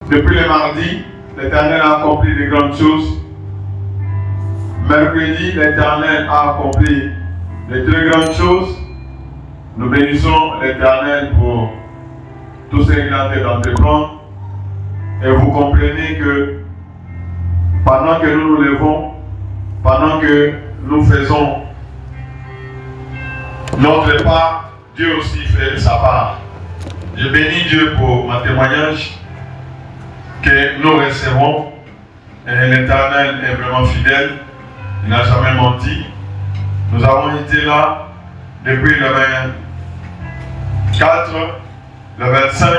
Depuis le mardi, l'Éternel a accompli de grandes choses. Mercredi, l'Éternel a accompli de très grandes choses. Nous bénissons l'Éternel pour tout ce qu'il a fait d'entreprendre. Et vous comprenez que pendant que nous nous levons, pendant que nous faisons notre part, Dieu aussi fait sa part. Je bénis Dieu pour mon témoignage que nous recevons. Et l'Éternel est vraiment fidèle. Il n'a jamais menti. Nous avons été là depuis le 24, le 25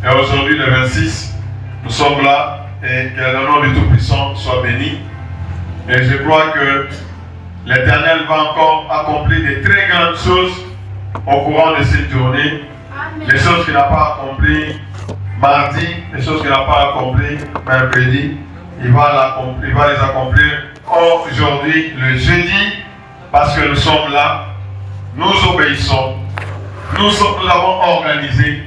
et aujourd'hui le 26. Nous sommes là et que le nom du Tout-Puissant soit béni. Et je crois que l'Éternel va encore accomplir de très grandes choses au courant de cette journée. Amen. Les choses qu'il n'a pas accomplies mardi, les choses qu'il n'a pas accomplies mercredi, il va les accomplir aujourd'hui, le jeudi, parce que nous sommes là, nous obéissons, nous avons organisé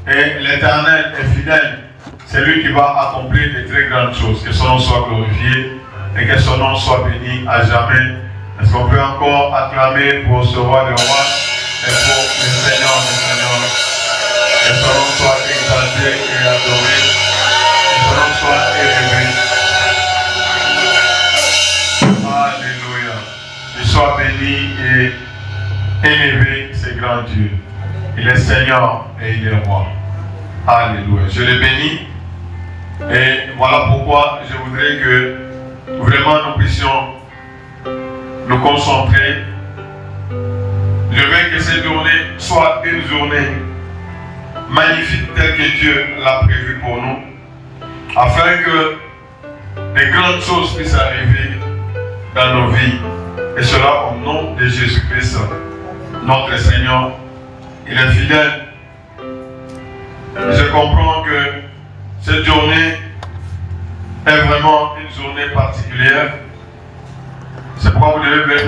et l'Éternel est fidèle. C'est lui qui va accomplir de très grandes choses. Que son nom soit glorifié et que son nom soit béni à jamais. Est-ce qu'on peut encore acclamer pour ce roi des rois et pour le Seigneur des seigneurs? Que son nom soit exalté et adoré. Que son nom soit élevé. Alléluia. Qu'il soit béni et élevé, ce grand Dieu. Il est Seigneur et il est roi. Alléluia. Je le bénis. Et voilà pourquoi je voudrais que vraiment nous puissions nous concentrer. Je veux que cette journée soit une journée magnifique telle que Dieu l'a prévue pour nous, afin que de grandes choses puissent arriver dans nos vies. Et cela au nom de Jésus-Christ, notre Seigneur. Il est fidèle. Je comprends que cette journée est vraiment une journée particulière. C'est pourquoi vous devez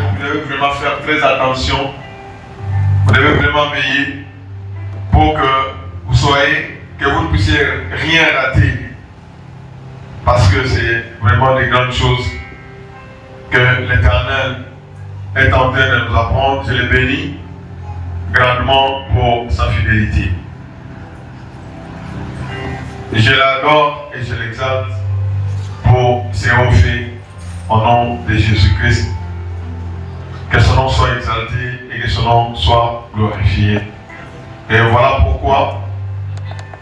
vraiment faire très attention. Vous devez vraiment veiller pour que vous ne puissiez rien rater. Parce que c'est vraiment des grandes choses que l'Éternel est en train de nous apprendre. Je le bénis grandement pour sa fidélité. Je l'adore et je l'exalte pour ses hauts faits au nom de Jésus-Christ. Que son nom soit exalté et que son nom soit glorifié. Et voilà pourquoi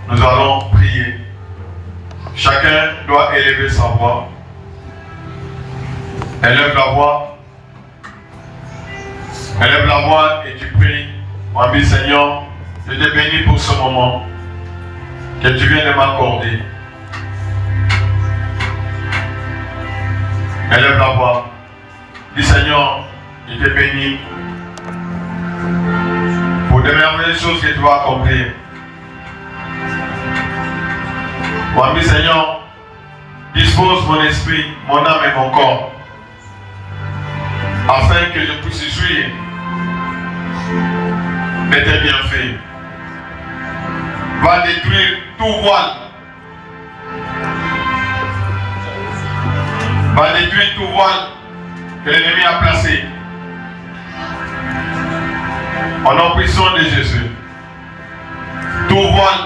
nous allons prier. Chacun doit élever sa voix. Élève la voix. Élève la voix et tu pries. Mon ami Seigneur, je te bénis pour ce moment que tu viens de m'accorder. Élève la voix. Dis Seigneur, je te bénis pour de merveilleuses choses que tu vas accomplir. Mon ami Seigneur, dispose mon esprit, mon âme et mon corps, afin que je puisse jouir de tes bienfaits. Va détruire tout voile. Va détruire tout voile que l'ennemi a placé. Au nom puissant de Jésus. Tout voile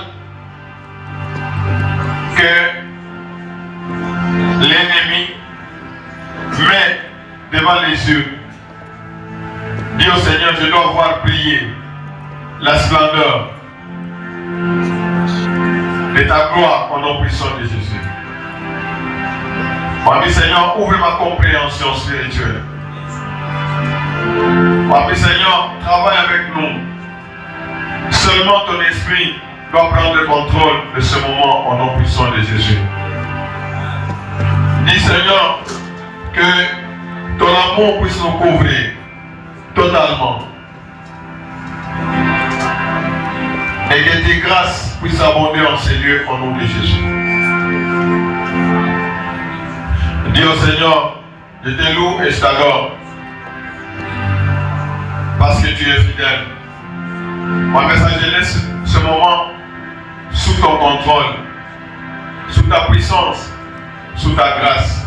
que l'ennemi met devant les yeux. Dis au Seigneur, je dois voir briller la splendeur de ta gloire au nom puissant de Jésus. Mon ami Seigneur, ouvre ma compréhension spirituelle. Mon ami Seigneur, travaille avec nous. Seulement ton esprit doit prendre le contrôle de ce moment au nom puissant de Jésus. Dis Seigneur, que ton amour puisse nous couvrir totalement. Et que tes grâces puissent abonder en ces lieux au nom de Jésus. Dis au Seigneur, je te loue et je t'adore. Parce que tu es fidèle. Mon message, je laisse ce moment sous ton contrôle. sous ta puissance, sous ta grâce.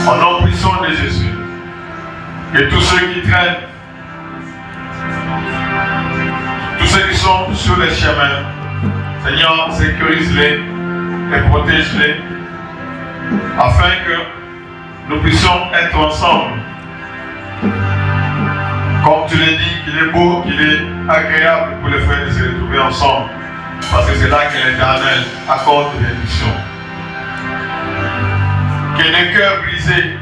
Au nom puissant de Jésus, que tous ceux qui traînent, tous ceux qui sont sur les chemins, Seigneur, sécurise-les et protège-les, afin que nous puissions être ensemble. Comme tu l'as dit, qu'il est beau, qu'il est agréable pour les frères de se retrouver ensemble. Parce que c'est là que l'Éternel accorde bénédiction. Que les cœurs brisés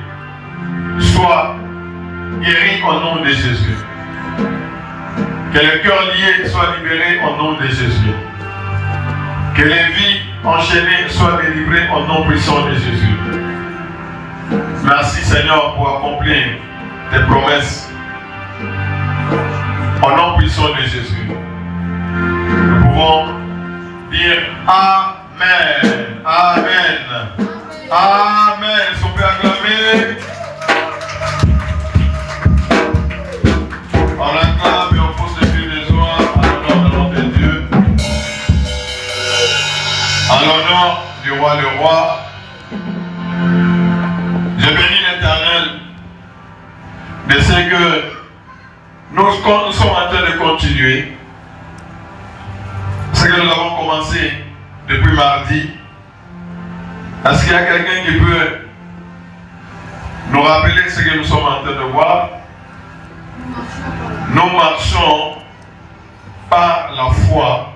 soient guéris au nom de Jésus. Que les cœurs liés soient libérés au nom de Jésus. Que les vies enchaînées soient délivrées au nom puissant de Jésus. Merci Seigneur pour accomplir tes promesses. Au nom puissant de Jésus. Nous pouvons dire Amen. Amen. Amen. Est-ce qu'on peut acclamer? On acclame et on pose les pieds des joie à l'honneur de Dieu. À l'honneur du roi le roi. Je bénis l'Éternel de ce que nous sommes en train de continuer. Ce que nous avons commencé depuis mardi. Est-ce qu'il y a quelqu'un qui peut nous rappeler ce que nous sommes en train de voir? Nous marchons par la foi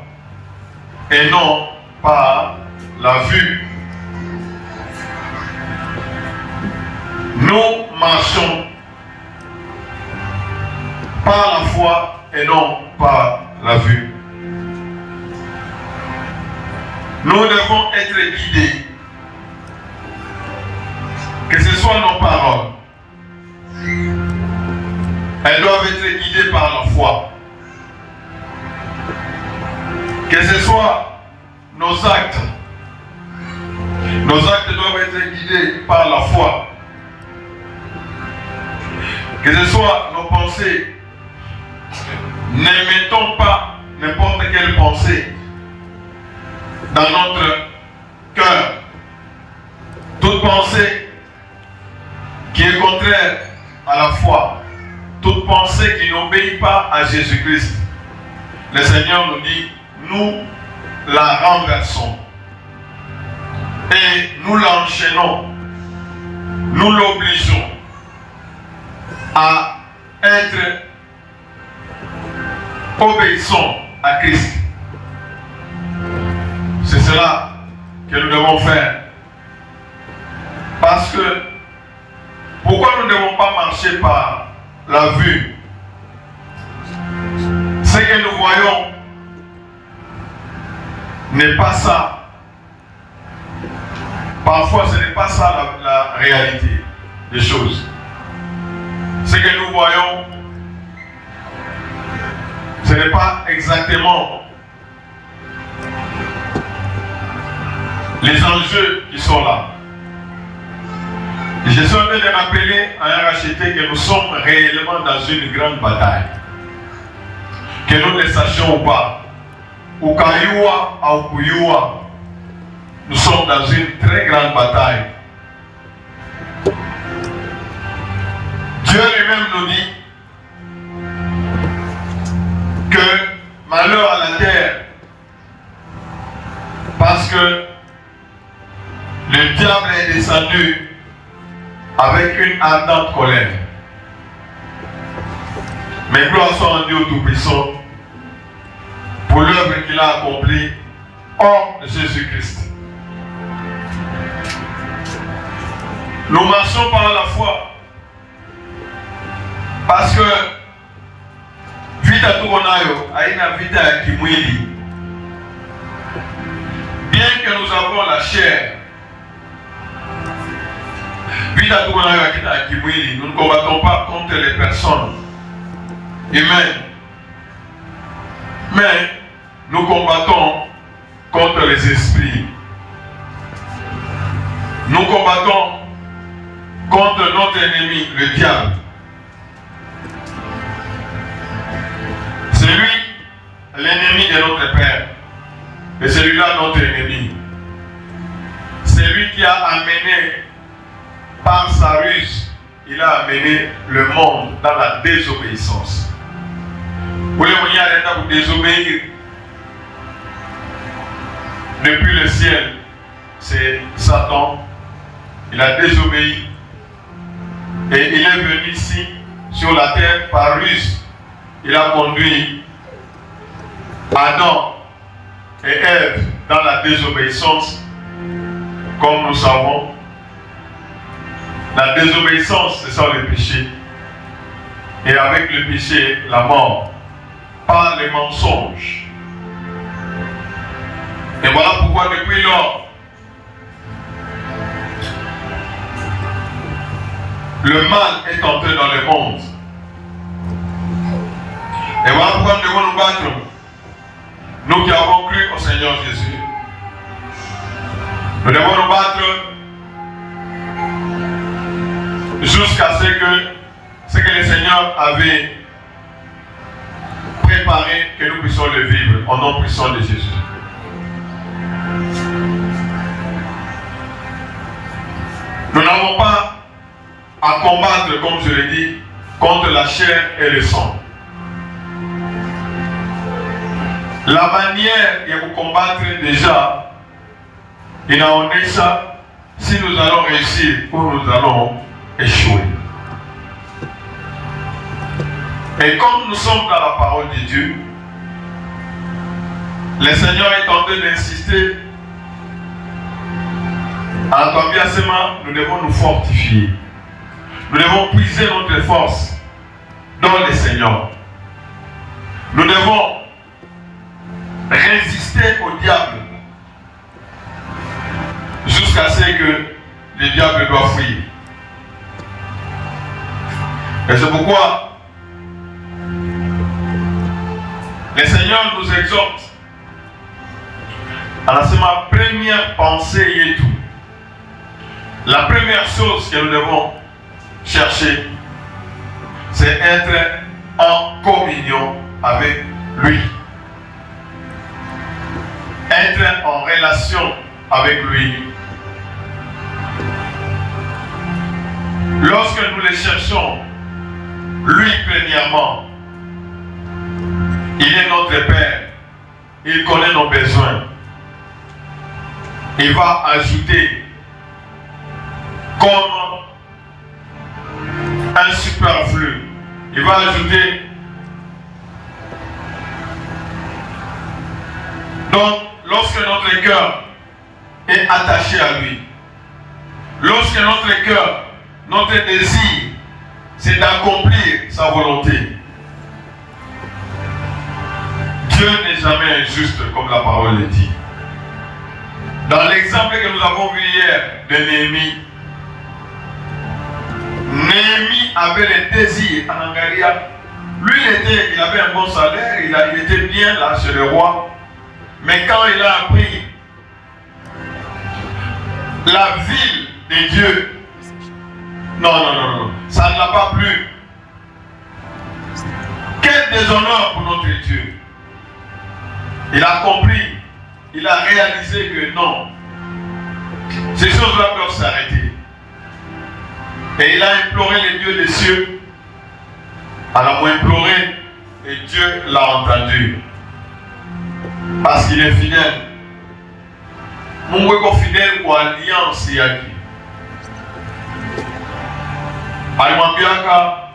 et non par la vue. Nous marchons par la foi et non par la vue. Nous devons être guidés. Que ce soit nos paroles, elles doivent être guidées par la foi. Que ce soit nos actes doivent être guidés par la foi. Que ce soit nos pensées, n'émettons pas n'importe quelle pensée dans notre cœur. Toute pensée qui est contraire à la foi, toute pensée qui n'obéit pas à Jésus-Christ, le Seigneur nous dit, nous la renversons et nous l'enchaînons, nous l'obligeons à être obéissant à Christ. C'est cela que nous devons faire. Parce que pourquoi nous ne devons pas marcher par la vue? Ce que nous voyons n'est pas ça. Parfois, ce n'est pas ça la réalité des choses. Ce que nous voyons, ce n'est pas exactement les enjeux qui sont là. Et je suis en train de rappeler à un racheté que nous sommes réellement dans une grande bataille. Que nous le sachions ou pas. Ou Kayua, ou Kuyua, nous sommes dans une très grande bataille. Dieu lui-même nous dit que malheur à la terre, parce que le diable est descendu avec une ardente colère. Mais gloire soit rendue au Tout-Puissant pour l'œuvre qu'il a accomplie hors Jésus-Christ. Nous marchons par la foi parce que vita tukonayo haina vita ya kimwili. Bien que nous avons la chair, vita tukonayo ya kimwili, nous ne combattons pas contre les personnes humaines, mais nous combattons contre les esprits. Nous combattons contre notre ennemi, le diable. C'est lui l'ennemi de notre Père. Et celui-là, notre ennemi. C'est lui qui a amené, par sa ruse, il a amené le monde dans la désobéissance. Vous voulez désobéir depuis le ciel, c'est Satan. Il a désobéi et il est venu ici sur la terre par ruse. Il a conduit Adam et Ève dans la désobéissance. Comme nous savons, la désobéissance, c'est ça le péché. Et avec le péché, la mort, par les mensonges. Et voilà pourquoi depuis lors, le mal est entré dans le monde. Et voilà pourquoi nous devons nous battre. Nous qui avons cru au Seigneur Jésus. Nous devons nous battre jusqu'à ce que le Seigneur avait préparé, que nous puissions le vivre au nom puissant de Jésus. Nous n'avons pas à combattre, comme je l'ai dit, contre la chair et le sang. La manière de vous combattre déjà, il a honné ça, si nous allons réussir ou nous allons échouer. Et comme nous sommes dans la parole de Dieu, le Seigneur est en train d'insister. En tant qu'assement, nous devons nous fortifier. Nous devons puiser notre force dans le Seigneur. Nous devons résister au diable jusqu'à ce que le diable doit fuir. Et c'est pourquoi le Seigneur nous exhorte à la première pensée et tout. La première chose que nous devons chercher, c'est être en communion avec lui. Être en relation avec lui. Lorsque nous le cherchons, lui premièrement, il est notre Père. Il connaît nos besoins. Il va ajouter comme un superflu. Il va ajouter. Donc, lorsque notre cœur est attaché à lui, lorsque notre cœur, notre désir, c'est d'accomplir sa volonté, Dieu n'est jamais injuste, comme la parole le dit. Dans l'exemple que nous avons vu hier de Néhémie, Néhémie avait le désir en Angaria. Lui, il avait un bon salaire, il était bien là chez le roi. Mais quand il a appris la ville de Dieu, non, ça ne l'a pas plu. Quel déshonneur pour notre Dieu. Il a compris, il a réalisé que non, ces choses-là doivent s'arrêter. Et il a imploré les dieux des cieux. Alors, imploré, et Dieu l'a entendu. Parce qu'il est fidèle. Mon est fidèle pour alliance yaki. Alimambiaka,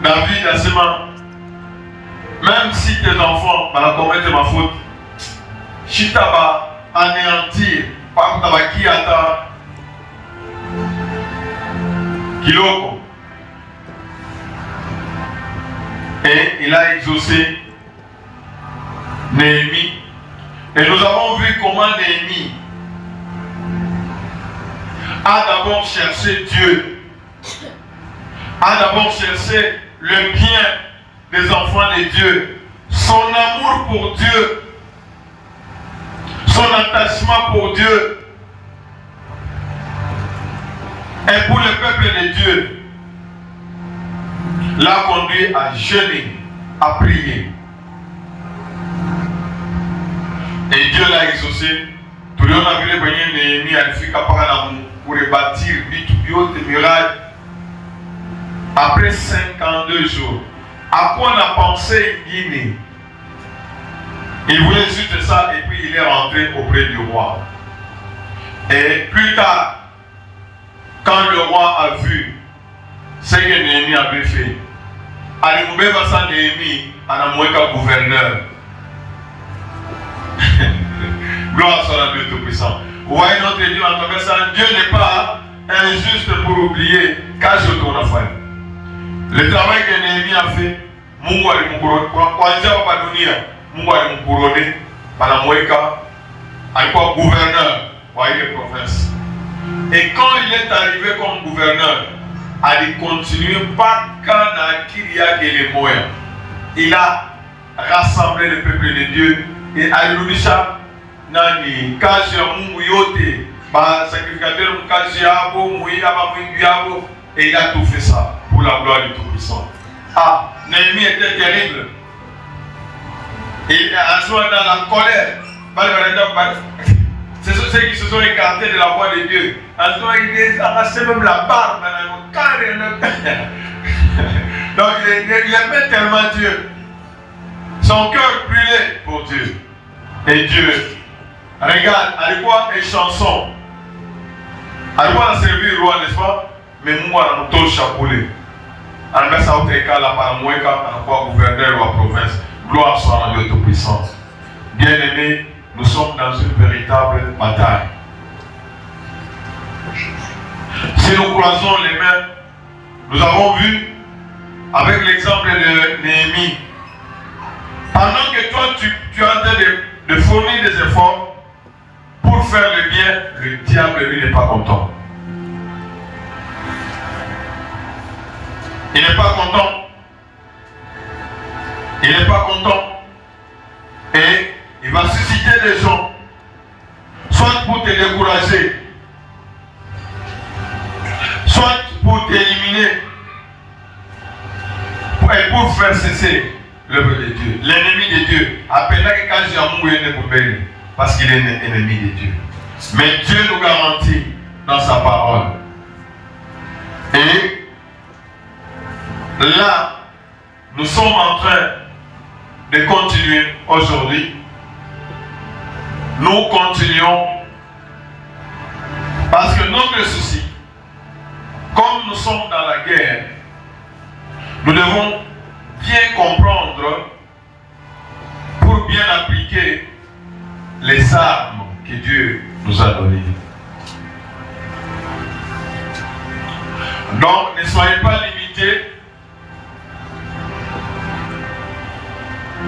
David a ses mains. Même si tes enfants commettent ma faute, Chitaba anéantir, par Tabakiata, Kiloko. Et il a exaucé Néhémie. Et nous avons vu comment Néhémie a d'abord cherché Dieu, a d'abord cherché le bien des enfants de Dieu, son amour pour Dieu, son attachement pour Dieu, et pour le peuple de Dieu, l'a conduit à jeûner, à prier. Et Dieu l'a exaucé. Tout le monde a vu les voyants Néhémie à l'Afrique pour rebâtir des murailles. Après 52 jours, à quoi on a pensé Guinée? Il voulait juste ça et puis il est rentré auprès du roi. Et plus tard, quand le roi a vu ce que Néhémie avait fait, Alimoubé Bassa Néhémie en a moins qu'un gouverneur. Gloire soit à Dieu Tout-Puissant. Vous voyez notre Dieu en tant que ça, Dieu n'est pas injuste pour oublier qu'à je tourne à faire. Le travail que Néhémie a fait, Mungu alimkuroné. Kwanza hapa dunia, Mungu alimkuroné anamweka alikuwa gouverneur wa ile province. Et quand il est arrivé comme gouverneur, il continue pas quand il a rassemblé le peuple de Dieu et alirudisha nani kazi ya Mungu yote ba sacrificateur mkazi yabo muiaba mwingi yabo, et il a tout fait ça pour la gloire du Tout-Puissant. Ah, Néhémie était terrible. Et un soir dans la colère, c'est ceux qui se sont écartés de la voix de Dieu. Un soir il a arraché même la barbe dans le donc il aimait tellement Dieu. Son cœur brûlait pour Dieu. Et Dieu, regarde, alikuwa une chanson. Alikuwa servir le roi, n'est-ce pas? Mais moi, je suis chapeaulé. Alikuwa sautéka la paramoueka, alikuwa gouverneur de la province. Gloire soit à Dieu Tout-Puissant. Bien-aimés, nous sommes dans une véritable bataille. Si nous croisons les mains, nous avons vu avec l'exemple de Néhémie, pendant que toi tu es en train de fournir des efforts pour faire le bien, le diable lui n'est pas content. Il n'est pas content. Il n'est pas content. Et il va susciter des gens, soit pour te décourager, soit pour t'éliminer, et pour faire cesser l'œuvre de Dieu. L'ennemi de Dieu, appelle que quand j'ai amour pour bénir, parce qu'il est ennemi de Dieu. Mais Dieu nous garantit dans sa parole. Et là, nous sommes en train de continuer aujourd'hui. Nous continuons parce que notre souci, comme nous sommes dans la guerre, nous devons bien comprendre pour bien appliquer les armes que Dieu nous a données. Donc, ne soyez pas limités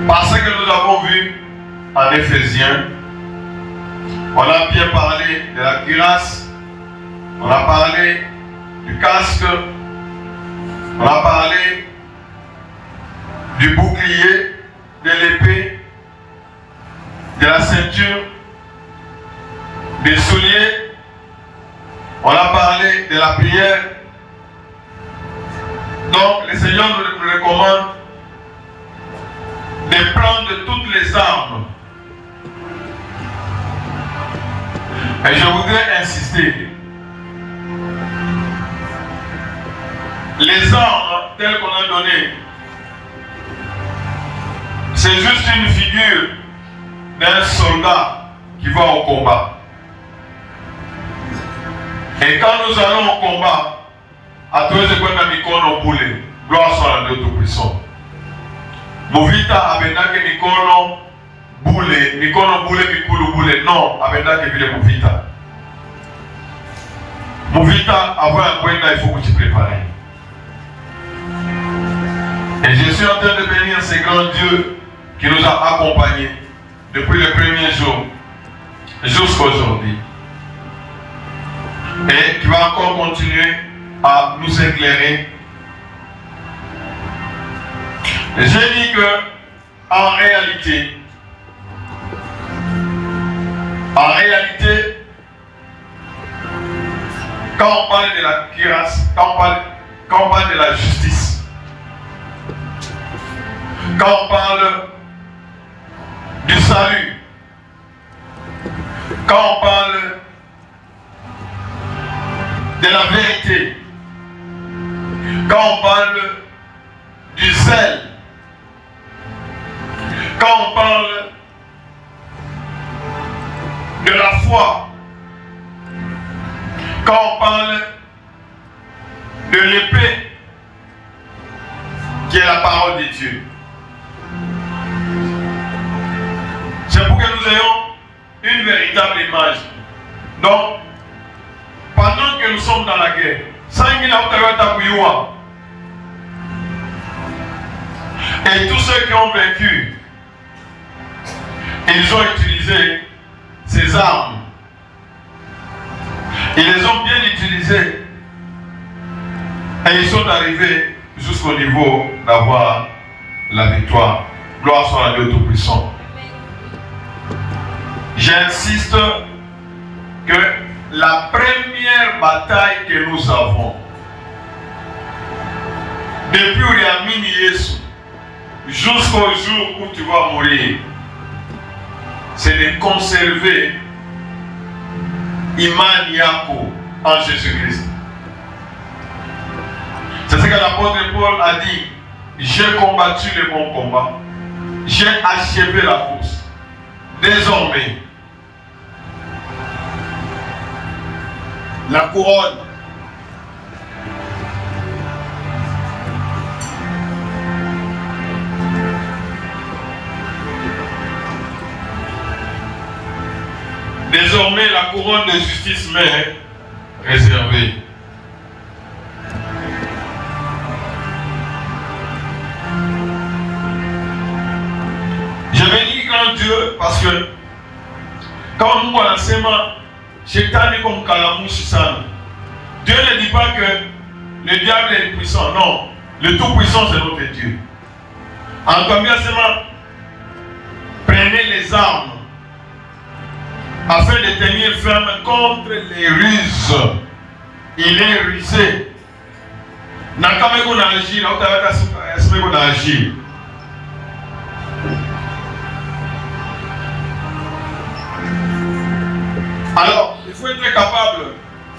parce que nous avons vu en Éphésiens, on a bien parlé de la cuirasse, on a parlé du casque, on a parlé du bouclier, de l'épée, de la ceinture, des souliers, on a parlé de la prière. Donc le Seigneur nous recommande de prendre toutes les armes. Et je voudrais insister. Les armes telles qu'on a données, c'est juste une figure d'un soldat qui va au combat. Et quand nous allons au combat, à tous les points de mikono boule, gloire soit à Dieu Tout-Puissant. Movita abendake mikono boule, mikono boule, mikulu boule. Non, abendake vile movita. Movita, avant un point, il faut que tu prépares. Et je suis en train de bénir ce grand Dieu qui nous a accompagnés depuis le premier jour jusqu'à aujourd'hui. Et qui va encore continuer à nous éclairer. J'ai dit que, en réalité, quand on parle de la cuirasse, quand on parle de la justice, quand on parle du salut, quand on parle de la vérité, quand on parle du zèle, quand on parle de la foi, quand on parle de l'épée qui est la parole de Dieu. C'est pour que nous ayons une véritable image. Donc, pendant que nous sommes dans la guerre, et tous ceux qui ont vaincu, ils ont utilisé ces armes. Ils les ont bien utilisées. Et ils sont arrivés jusqu'au niveau d'avoir la victoire. Gloire soit à Dieu Tout-Puissant. J'insiste que la première bataille que nous avons, depuis Uriamini Yesu jusqu'au jour où tu vas mourir, c'est de conserver Iman Yako en Jésus-Christ. C'est ce que l'apôtre Paul a dit. J'ai combattu le bon combat. J'ai achevé la course. Désormais, la couronne désormais la couronne de justice m'est réservée. Je bénis grand Dieu parce que quand nous voyons comme Dieu ne dit pas que le diable est puissant, non. Le tout-puissant c'est notre Dieu. En combien seulement prenez les armes afin de tenir ferme contre les ruses. Il est rusé. Alors, il faut être capable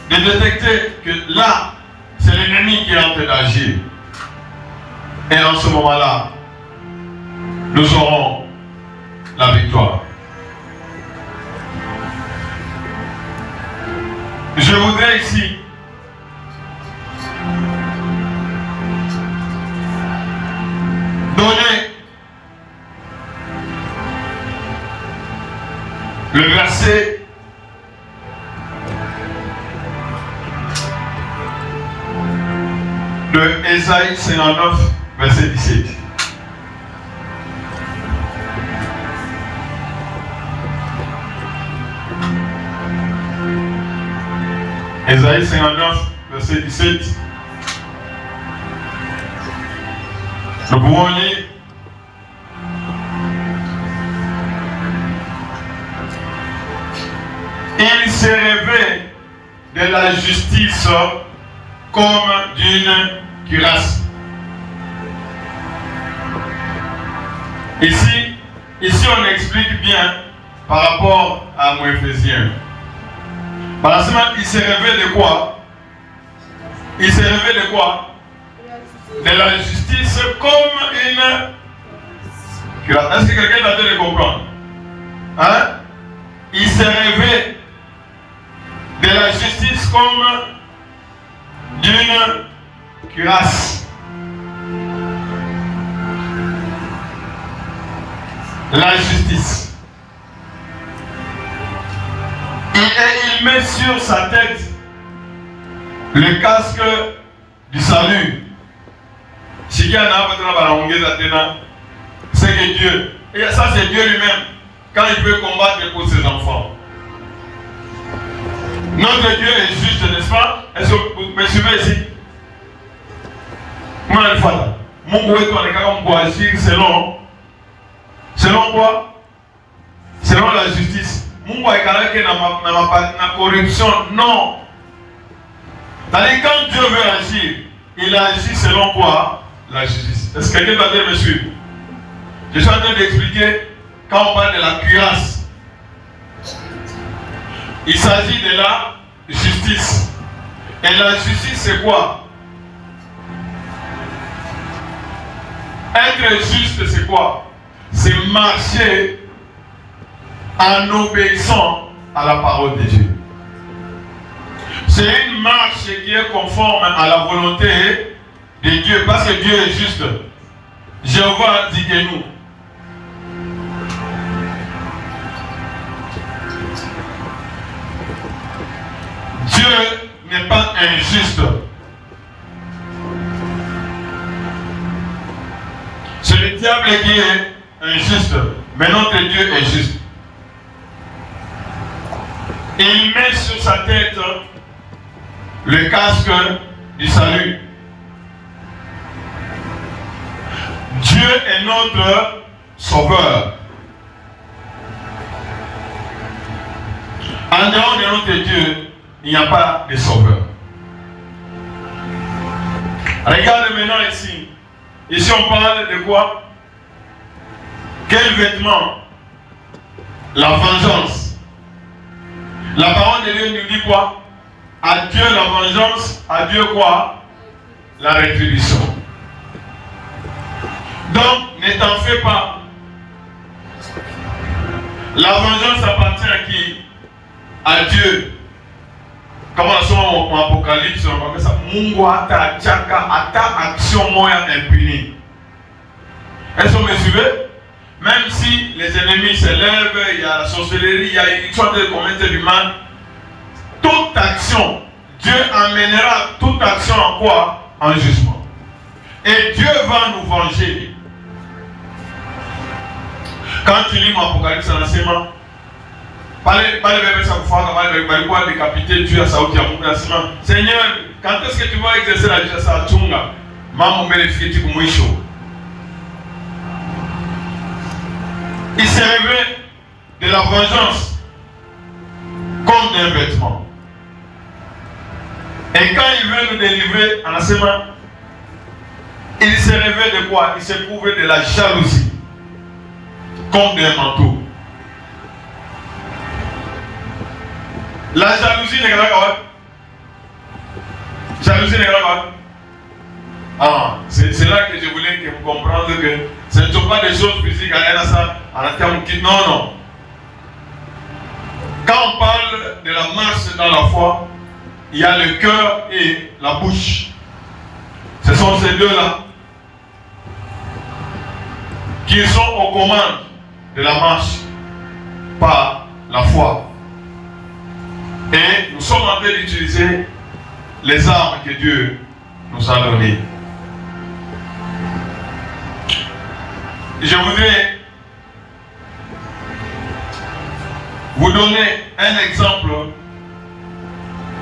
de détecter que là, c'est l'ennemi qui est en train d'agir. Et en ce moment-là, nous aurons la victoire. Je voudrais ici donner le verset de Ésaïe 59, verset 17. Ésaïe 59, verset 17. Nous pouvons lire. Il s'est rêvé de la justice comme d'une cuirasse. Ici, on explique bien par rapport à mon Éphésiens. Par la semaine, il s'est rêvé de quoi? Il s'est rêvé de quoi? De la justice comme une cuirasse. Est-ce que quelqu'un a de comprendre? Hein? Il s'est rêvé de la justice comme d'une cuirasse. La justice. Et il met sur sa tête le casque du salut. C'est que Dieu, et ça c'est Dieu lui-même, quand il veut combattre pour ses enfants. Notre Dieu est juste, n'est-ce pas? Est-ce que vous me suivez ici? Moi, une fois, mon goût est agir selon quoi? Selon la justice. Mon goût est la corruption, non. C'est-à-dire, quand Dieu veut agir, il agit selon quoi? La justice. Est-ce que quelqu'un va dire me suivre? Je suis en train d'expliquer quand on parle de la cuirasse. Il s'agit de la justice. Et la justice, c'est quoi? Être juste, c'est quoi? C'est marcher en obéissant à la parole de Dieu. C'est une marche qui est conforme à la volonté de Dieu, parce que Dieu est juste. Jéhovah dit que nous. Dieu n'est pas injuste. C'est le diable qui est injuste, mais notre Dieu est juste. Et il met sur sa tête le casque du salut. Dieu est notre sauveur. En dehors de notre Dieu, il n'y a pas de sauveur. Regarde maintenant ici. Ici on parle de quoi? Quel vêtement? La vengeance. La parole de Dieu nous dit quoi? À Dieu la vengeance, à Dieu quoi? La rétribution. Donc, ne t'en fais pas. La vengeance appartient à qui? À Dieu. Comment ça en Apocalypse, on va dire ça. Mungu ata chaka ata action moya impunie. Est-ce que vous me suivez? Même si les ennemis se lèvent, il y a la sorcellerie, il y a une sorte de commettre du mal, toute action, Dieu amènera toute action en quoi? En jugement. Et Dieu va nous venger. Quand tu lis mon Apocalypse en enseignement, décapiter Dieu à Saoudi Amour, Seigneur, quand est-ce que tu vas exercer la justice à Tunga? Maman Melefiti Kumuisho. Il s'est rêvé de la vengeance comme d'un vêtement. Et quand il veut nous délivrer en enseignement, il s'est rêvé de quoi? Il s'est prouvé de la jalousie comme d'un manteau. La jalousie n'est pas quoi? Jalousie n'est pas quoi? Ah, c'est là que je voulais que vous compreniez que ce ne sont pas des choses physiques à ça, à la terme qui. Non, non. Quand on parle de la marche dans la foi, il y a le cœur et la bouche. Ce sont ces deux-là qui sont aux commandes de la marche par la foi. Et nous sommes en train d'utiliser les armes que Dieu nous a données. Je voudrais vous donner un exemple.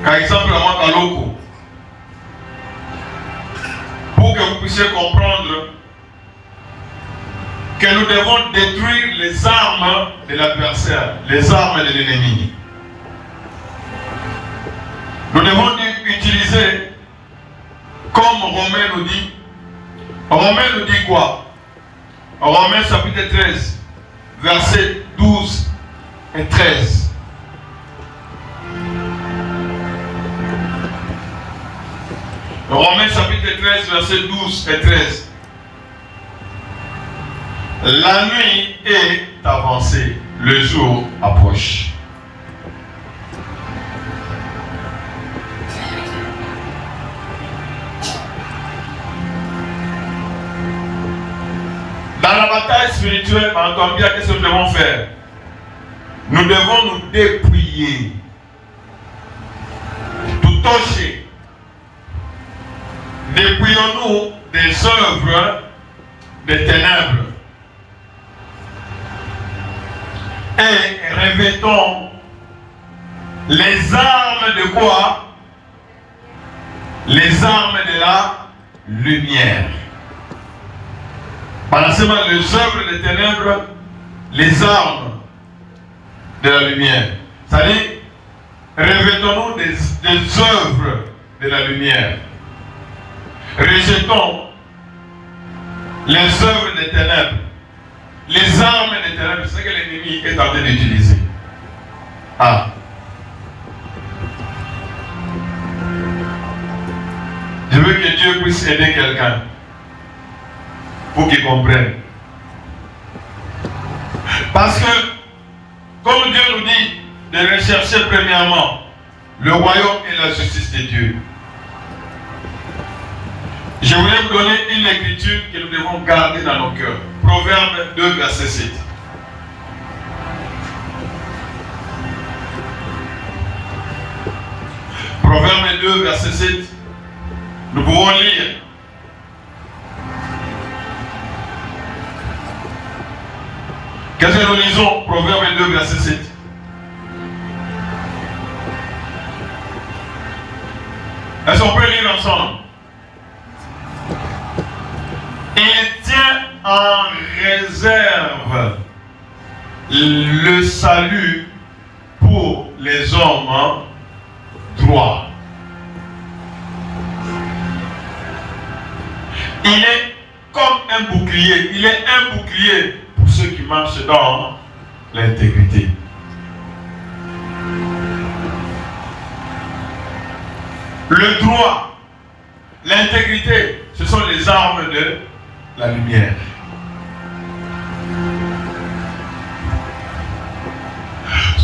Par exemple, à Makaloko. Pour que vous puissiez comprendre que nous devons détruire les armes de l'adversaire, les armes de l'ennemi. Nous devons utiliser, comme Romain nous dit. Romain nous dit quoi? Romains chapitre 13, versets 12 et 13. Romains chapitre 13, versets 12 et 13. La nuit est avancée, le jour approche. Dans la bataille spirituelle, en Colombia, qu'est-ce que nous devons faire? Nous devons nous dépouiller, tout toucher. Dépouillons-nous des œuvres des ténèbres et revêtons les armes de quoi? Les armes de la lumière. Par seulement les œuvres des ténèbres, les armes de la lumière. C'est-à-dire, revêtons-nous des œuvres de la lumière. Rejetons les œuvres des ténèbres. Les armes des ténèbres, c'est ce que l'ennemi est en train d'utiliser. Ah. Dieu puisse aider quelqu'un pour qu'il comprenne. Parce que, comme Dieu nous dit de rechercher premièrement le royaume et la justice de Dieu, je voulais vous donner une écriture que nous devons garder dans nos cœurs. Proverbe 2, verset 7. Proverbe 2, verset 7. Nous pouvons lire. Qu'est-ce que nous lisons? Proverbe 2, verset 7. Est-ce qu'on peut lire ensemble? Il tient en réserve le salut pour les hommes droits. Il est comme un bouclier. Il est un bouclier pour ceux qui marchent dans l'intégrité. Le droit, l'intégrité, ce sont les armes de la lumière.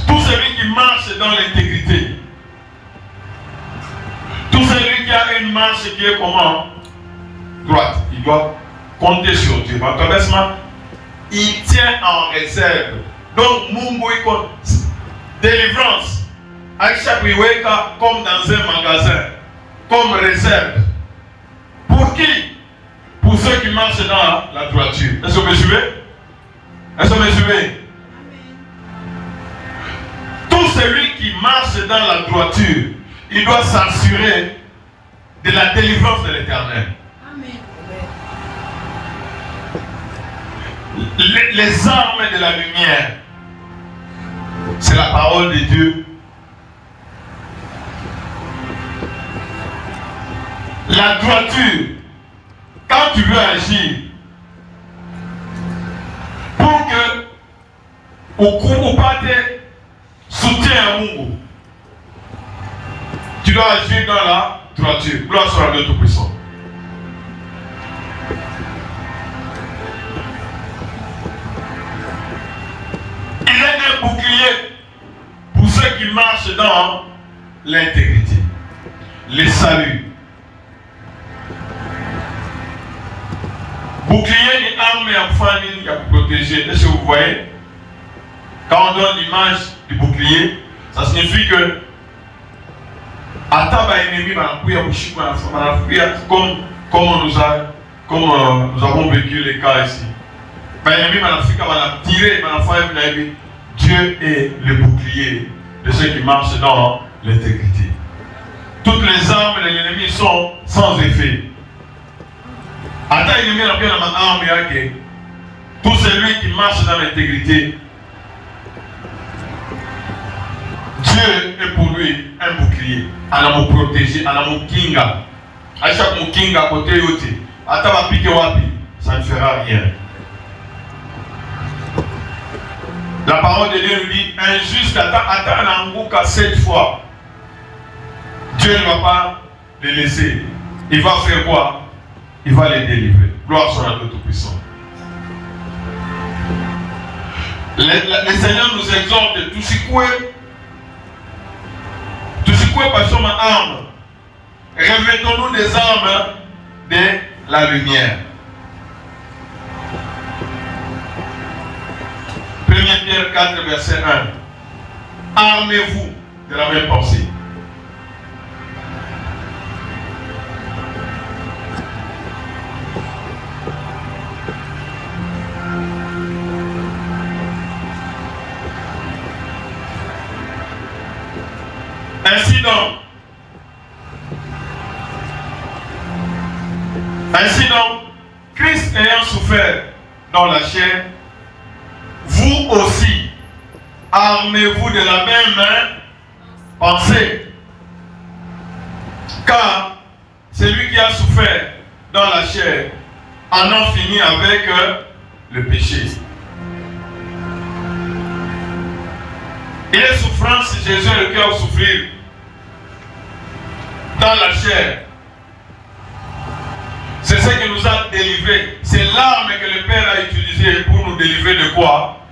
Tout celui qui marche dans l'intégrité, tout celui qui a une marche qui est comment? Droite, il doit compter sur Dieu. Il tient en réserve. Donc, Mungu iko délivrance. Aïcha Piweka comme dans un magasin, comme réserve. Pour qui? Pour ceux qui marchent dans la droiture. Est-ce que vous me suivez? Est-ce que vous me suivez? Tout celui qui marche dans la droiture, il doit s'assurer de la délivrance de l'Éternel. Les armes de la lumière, c'est la parole de Dieu. La droiture, quand tu veux agir, pour que au coup pas te soutien à Mungu, tu dois agir dans la droiture. Gloire soit à Dieu Tout-Puissant. Il est un bouclier pour ceux qui marchent dans l'intégrité, les saluts. Bouclier et arme et enfant qui a protégé. Est-ce que vous voyez? Quand on donne l'image du bouclier, ça signifie que comme nous avons vécu les cas ici. Dieu est le bouclier de ceux qui marchent dans l'intégrité. Toutes les armes de l'ennemi sont sans effet. Tout celui qui marche dans l'intégrité, Dieu est pour lui un bouclier. Il va protéger, il va kinga. À chaque kinga côté yoté, ça ne fera rien. La parole de Dieu nous dit, injuste attend 7 fois. Dieu ne va pas les laisser. Il va faire quoi? Il va les délivrer. Gloire soit à Dieu Tout-Puissant. Le Seigneur nous exhorte de tout ce qui par son arme. Revêtons-nous des armes de la lumière. 1 Pierre 4, verset 1. Armez-vous de la même pensée. Ainsi donc, Christ ayant souffert dans la chair, vous aussi, armez-vous de la même pensée. Car celui qui a souffert dans la chair en a fini avec le péché. Il est souffrance, Jésus est le cœur souffrir dans la chair. C'est ce qui nous a délivrés. C'est l'arme que le Père a utilisée pour nous délivrer de quoi?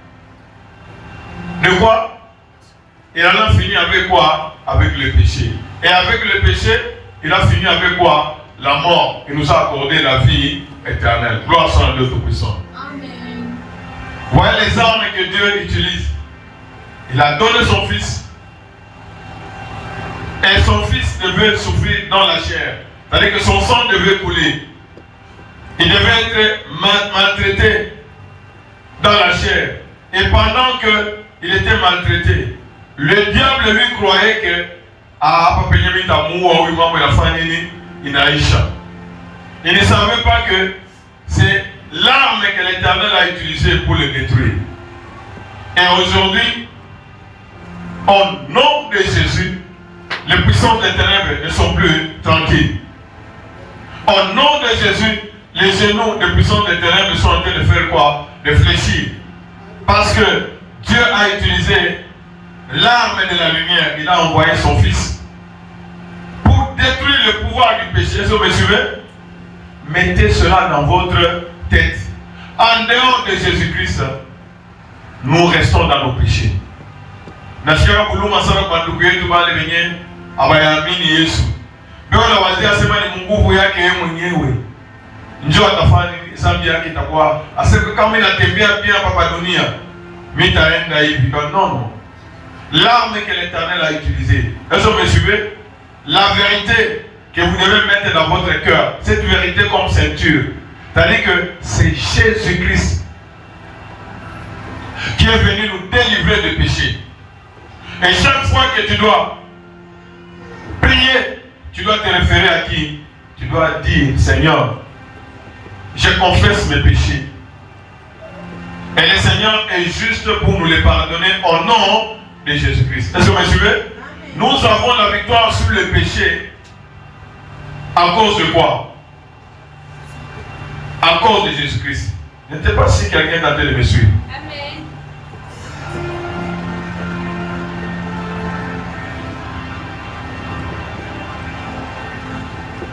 De quoi? Il en a fini avec quoi? Avec le péché. Et avec le péché, il a fini avec quoi? La mort. Il nous a accordé la vie éternelle. Gloire soit à Dieu Tout-Puissant. Amen. Voyez les armes que Dieu utilise. Il a donné son Fils. Et son Fils devait souffrir dans la chair. C'est-à-dire que son sang devait couler. Il devait être maltraité dans la chair. Et pendant qu'il était maltraité, le diable lui croyait que il ne savait pas que c'est l'arme que l'Éternel a utilisée pour le détruire. Et aujourd'hui, au nom de Jésus, les puissances des ténèbres ne sont plus tranquilles. Au nom de Jésus, les genoux des puissances des ténèbres sont en train de faire quoi? De fléchir. Parce que Dieu a utilisé l'arme de la lumière. Il a envoyé son Fils pour détruire le pouvoir du péché. Est-ce que vous me suivez? Mettez cela dans votre tête. En dehors de Jésus-Christ, nous restons dans nos péchés. Njoo atafanya zambi yake itakuwa aseme kama inatembea pia hapa dunia mitaenda hivi. Non. L'arme que l'Éternel a utilisée. Est-ce que vous me suivez? La vérité que vous devez mettre dans votre cœur, cette vérité comme ceinture, c'est-à-dire que c'est Jésus-Christ qui est venu nous délivrer du péché. Et chaque fois que tu dois prier, tu dois te référer à qui? Tu dois dire, Seigneur, je confesse mes péchés. Et le Seigneur est juste pour nous les pardonner au nom de Jésus-Christ. Est-ce que vous me suivez? Nous avons la victoire sur le péché. À cause de quoi? À cause de Jésus-Christ. Je ne sais pas si quelqu'un est en train de me suivre. Amen.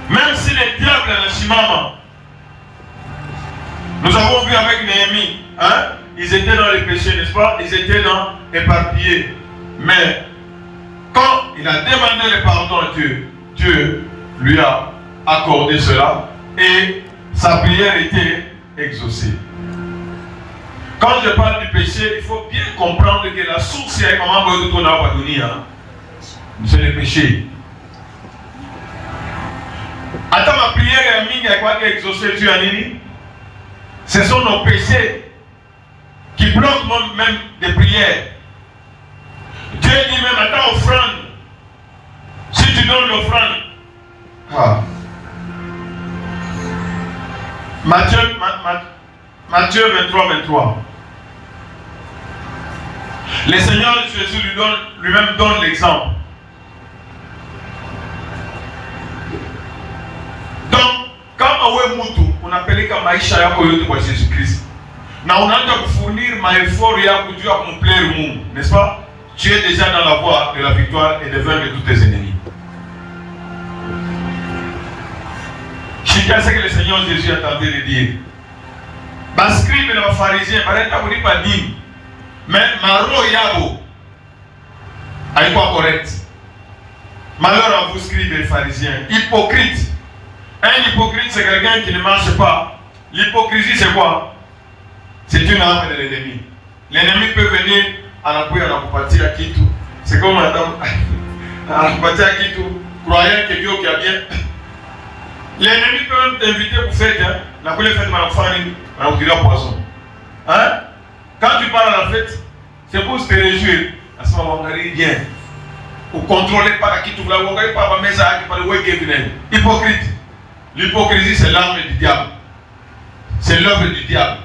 Même si les diables est le chimama, nous avons vu avec Néhémie, hein? Ils étaient dans les péchés, n'est-ce pas? Ils étaient dans éparpillés. Mais quand il a demandé le pardon à Dieu, Dieu lui a accordé cela et sa prière était exaucée. Quand je parle du péché, il faut bien comprendre que la source est comment c'est le péché. Attends, ma prière est mingi à quoi exaucée Dieu a nini? Ce sont nos péchés qui bloquent même des prières. Dieu dit même, attends, offrande. Si tu donnes l'offrande. Matthieu 23. Le Seigneur Jésus lui-même donne l'exemple. Donc, quand on appelle comme Maïcha Yakoyote pour Jésus-Christ, on a de fournir ma effort pour Dieu à me plaire, n'est-ce pas? Tu es déjà dans la voie de la victoire et de vaincre tous tes ennemis. Je sais ce que le Seigneur Jésus a tenté de dire. Les scribes et les pharisiens, pas dire, mais Maro Yabo, avec quoi correct? Malheur à vous, scribes et pharisiens, hypocrite. Un hypocrite, c'est quelqu'un qui ne marche pas. L'hypocrisie, c'est quoi? C'est une arme de l'ennemi. L'ennemi peut venir à la couille, à la coupatie, à Kitou. C'est comme madame, à la coupatie, à Kitou, croyant que Dieu qui a bien. L'ennemi peut même t'inviter pour faire la couille fête de ma famille, à la couille poisson. Hein? Quand tu pars à la fête, c'est pour se réjouir. À ce moment-là, on vient. Ou contrôler par la Kitou, on ne pas la maison, par le week-end. Hypocrite. L'hypocrisie, c'est l'arme du diable. C'est l'œuvre du diable.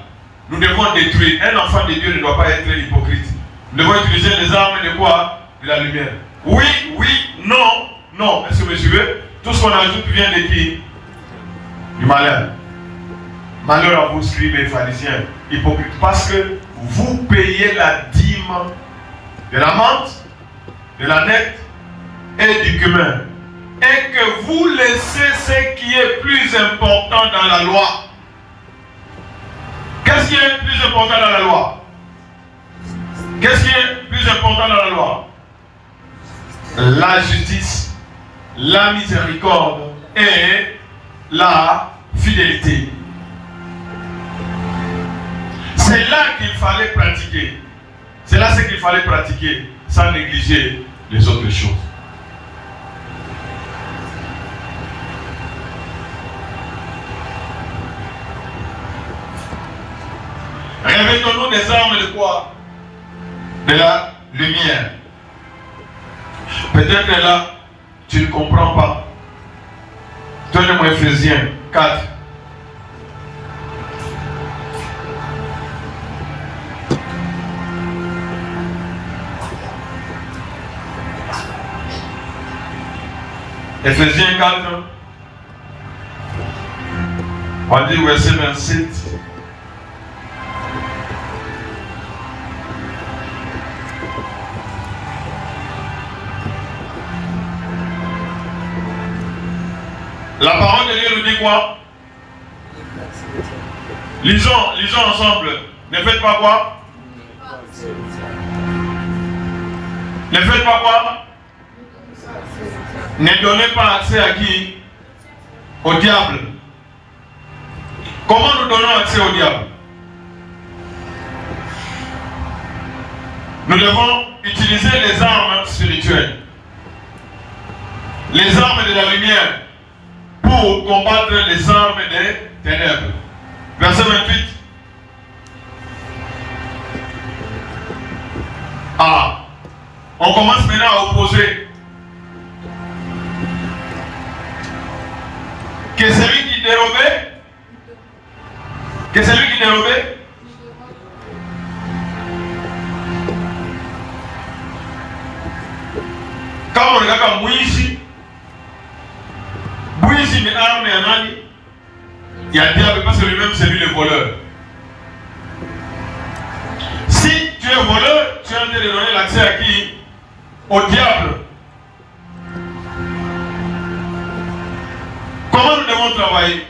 Nous devons détruire. Un enfant de Dieu ne doit pas être hypocrite. Nous devons utiliser les armes de quoi? De la lumière. Oui, non. Est-ce que vous me suivez? Tout ce qu'on ajoute vient de qui? Du malheur. Malheur à vous, scribes et pharisiens, hypocrites. Parce que vous payez la dîme de la menthe, de la nette et du cumin. Et et que vous laissez ce qui est plus important dans la loi. Qu'est-ce qui est plus important dans la loi? Qu'est-ce qui est plus important dans la loi? La justice, la miséricorde et la fidélité. C'est là qu'il fallait pratiquer. C'est là ce qu'il fallait pratiquer sans négliger les autres choses. Revêtons-nous des armes de quoi? De la lumière. Peut-être que là, tu ne comprends pas. Donnez-moi Ephésiens 4. Ephésiens 4. On va dire verset 27. La parole de Dieu nous dit quoi? Lisons ensemble. Ne faites pas quoi? Ne faites pas quoi? Ne donnez pas accès à qui? Au diable. Comment nous donnons accès au diable? Nous devons utiliser les armes spirituelles. Les armes de la lumière pour combattre les armes des ténèbres. Verset 28. Ah, on commence maintenant à opposer. Que celui qui dérobait, quand on regarde comme Moïse, mais arme et anani, il y a diable parce que lui-même c'est lui le voleur. Si tu es voleur, tu es en train de donner l'accès à qui? Au diable. Comment nous devons travailler?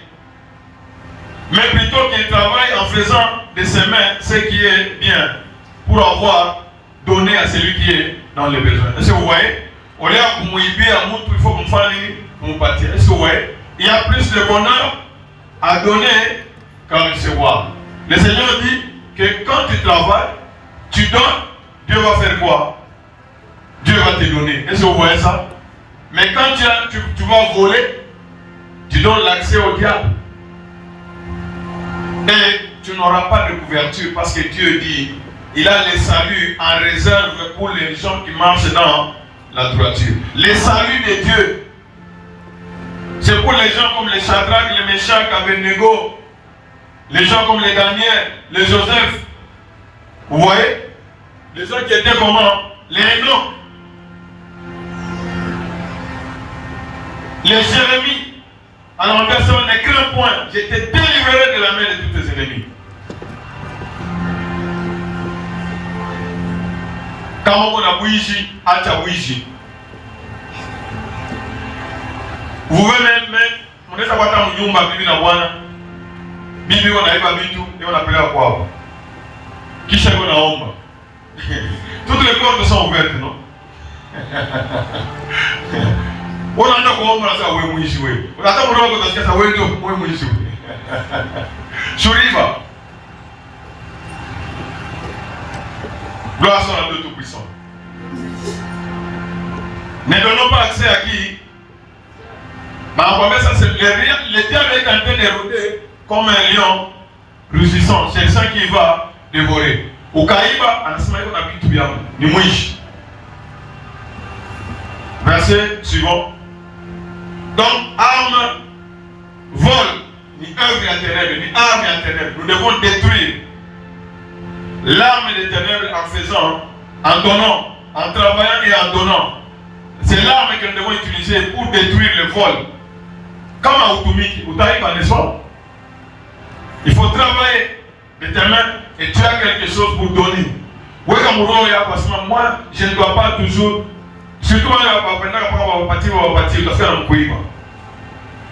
Mais plutôt qu'il travaille en faisant de ses mains ce qui est bien pour avoir donné à celui qui est dans les besoins. Est-ce que vous voyez? On est à Mouybi, à Moutou, il faut qu'on fasse mon bâtir. Est-ce que vous voyez? Il y a plus de bonheur à donner qu'à recevoir. Le Seigneur dit que quand tu travailles, tu donnes, Dieu va faire quoi? Dieu va te donner. Est-ce que vous voyez ça? Mais quand tu vas voler, tu donnes l'accès au diable. Et tu n'auras pas de couverture parce que Dieu dit, il a les saluts en réserve pour les gens qui marchent dans la droiture. Les saluts de Dieu, c'est pour les gens comme les Shadrach, les Meshach, Abednego, les gens comme les Daniel, les Joseph. Vous voyez? Les gens qui étaient comment? Les Enoch, les Jérémie. Alors personne ne craint point, j'étais délivré de la main de tous tes ennemis. Quand on a bouilli, à bouilli. Vous pouvez même, on est à voir mon yumba, bibi na wana, bibi on a eu babitu, et on appelle à quoi? Qui chèque on a omba? Toutes les portes sont ouvertes, non? On a un homme qui a été mouillé. On a un homme qui a été mouillé. Souriva. Gloire soit à Dieu Tout-Puissant. Ne donnons pas accès à qui? Le diable est en train de rôder comme un lion rugissant. C'est ça qui va dévorer. Au Kaïba, on a tout bien. Ni mouille. Verset suivant. Donc, arme, vol, ni œuvre à ténèbres, ni arme à ténèbres. Nous devons détruire l'arme des ténèbres en faisant, en donnant, en travaillant et en donnant. C'est l'arme que nous devons utiliser pour détruire le vol. Comme à Outoumiki, n'est-ce pas? Il faut travailler de tes mains et tu as quelque chose pour donner. Oui, comme moi, je ne dois pas toujours Surtout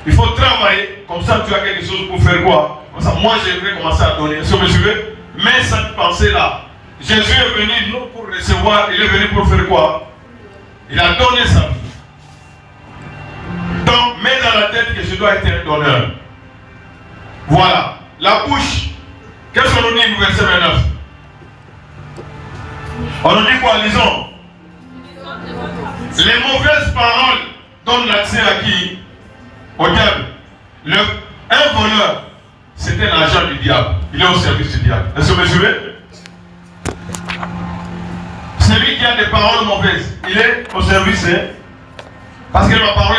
il faut travailler, comme ça tu as quelque chose pour faire quoi? Comme ça, moi je vais commencer à donner. Est-ce que vous me suivez? Mais cette pensée-là, Jésus est venu non pour recevoir, il est venu pour faire quoi? Il a donné sa vie. Donc, mets dans la tête que je dois être un donneur. Voilà. La bouche. Qu'est-ce qu'on nous dit au verset 29? On nous dit quoi? Lisons. Les mauvaises paroles donnent l'accès à qui? Au diable. Un voleur, c'était l'agent du diable. Il est au service du diable. Est-ce que vous me suivez? Celui qui a des paroles mauvaises, il est au service. Parce que ma parole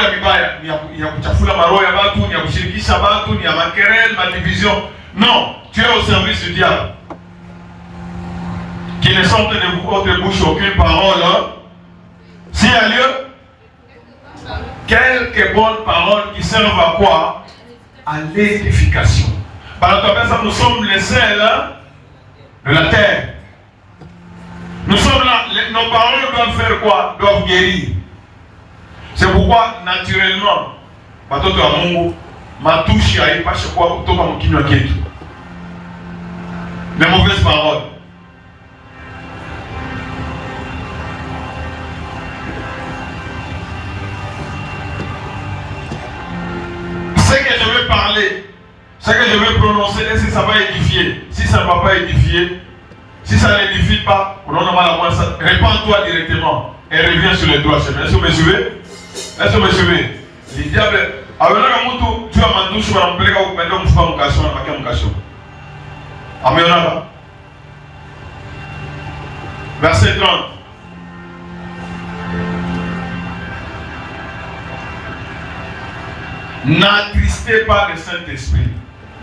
il y a kuchafula maro ya batu, il y a kushirikisha batu, il y a ma querelle, ma division. Non, tu es au service du diable. Qui ne sorte de votre bouche aucune parole. S'il y a lieu, quelques bonnes paroles qui servent à quoi? À l'édification. Par exemple, nous sommes les sels de la terre. Nous sommes là, nos paroles doivent faire quoi? Doivent guérir. C'est pourquoi, naturellement, batoto ya Mungu, matushi haipashe kwa kutoka mkinywa chetu. Les mauvaises paroles. Ce que je vais parler, ce que je vais prononcer, est-ce que ça va édifier? Si ça ne va pas édifier, si ça n'édifie pas, répands-toi directement et reviens sur les droits chemins. Est-ce que vous me suivez? Est-ce que vous me suivez? Le diable, tu as ma douche, tu vas m'appeler quand vous mettez mon frère, mon cachot, mon cachot. Amen. Verset 30. N'attristez pas le Saint-Esprit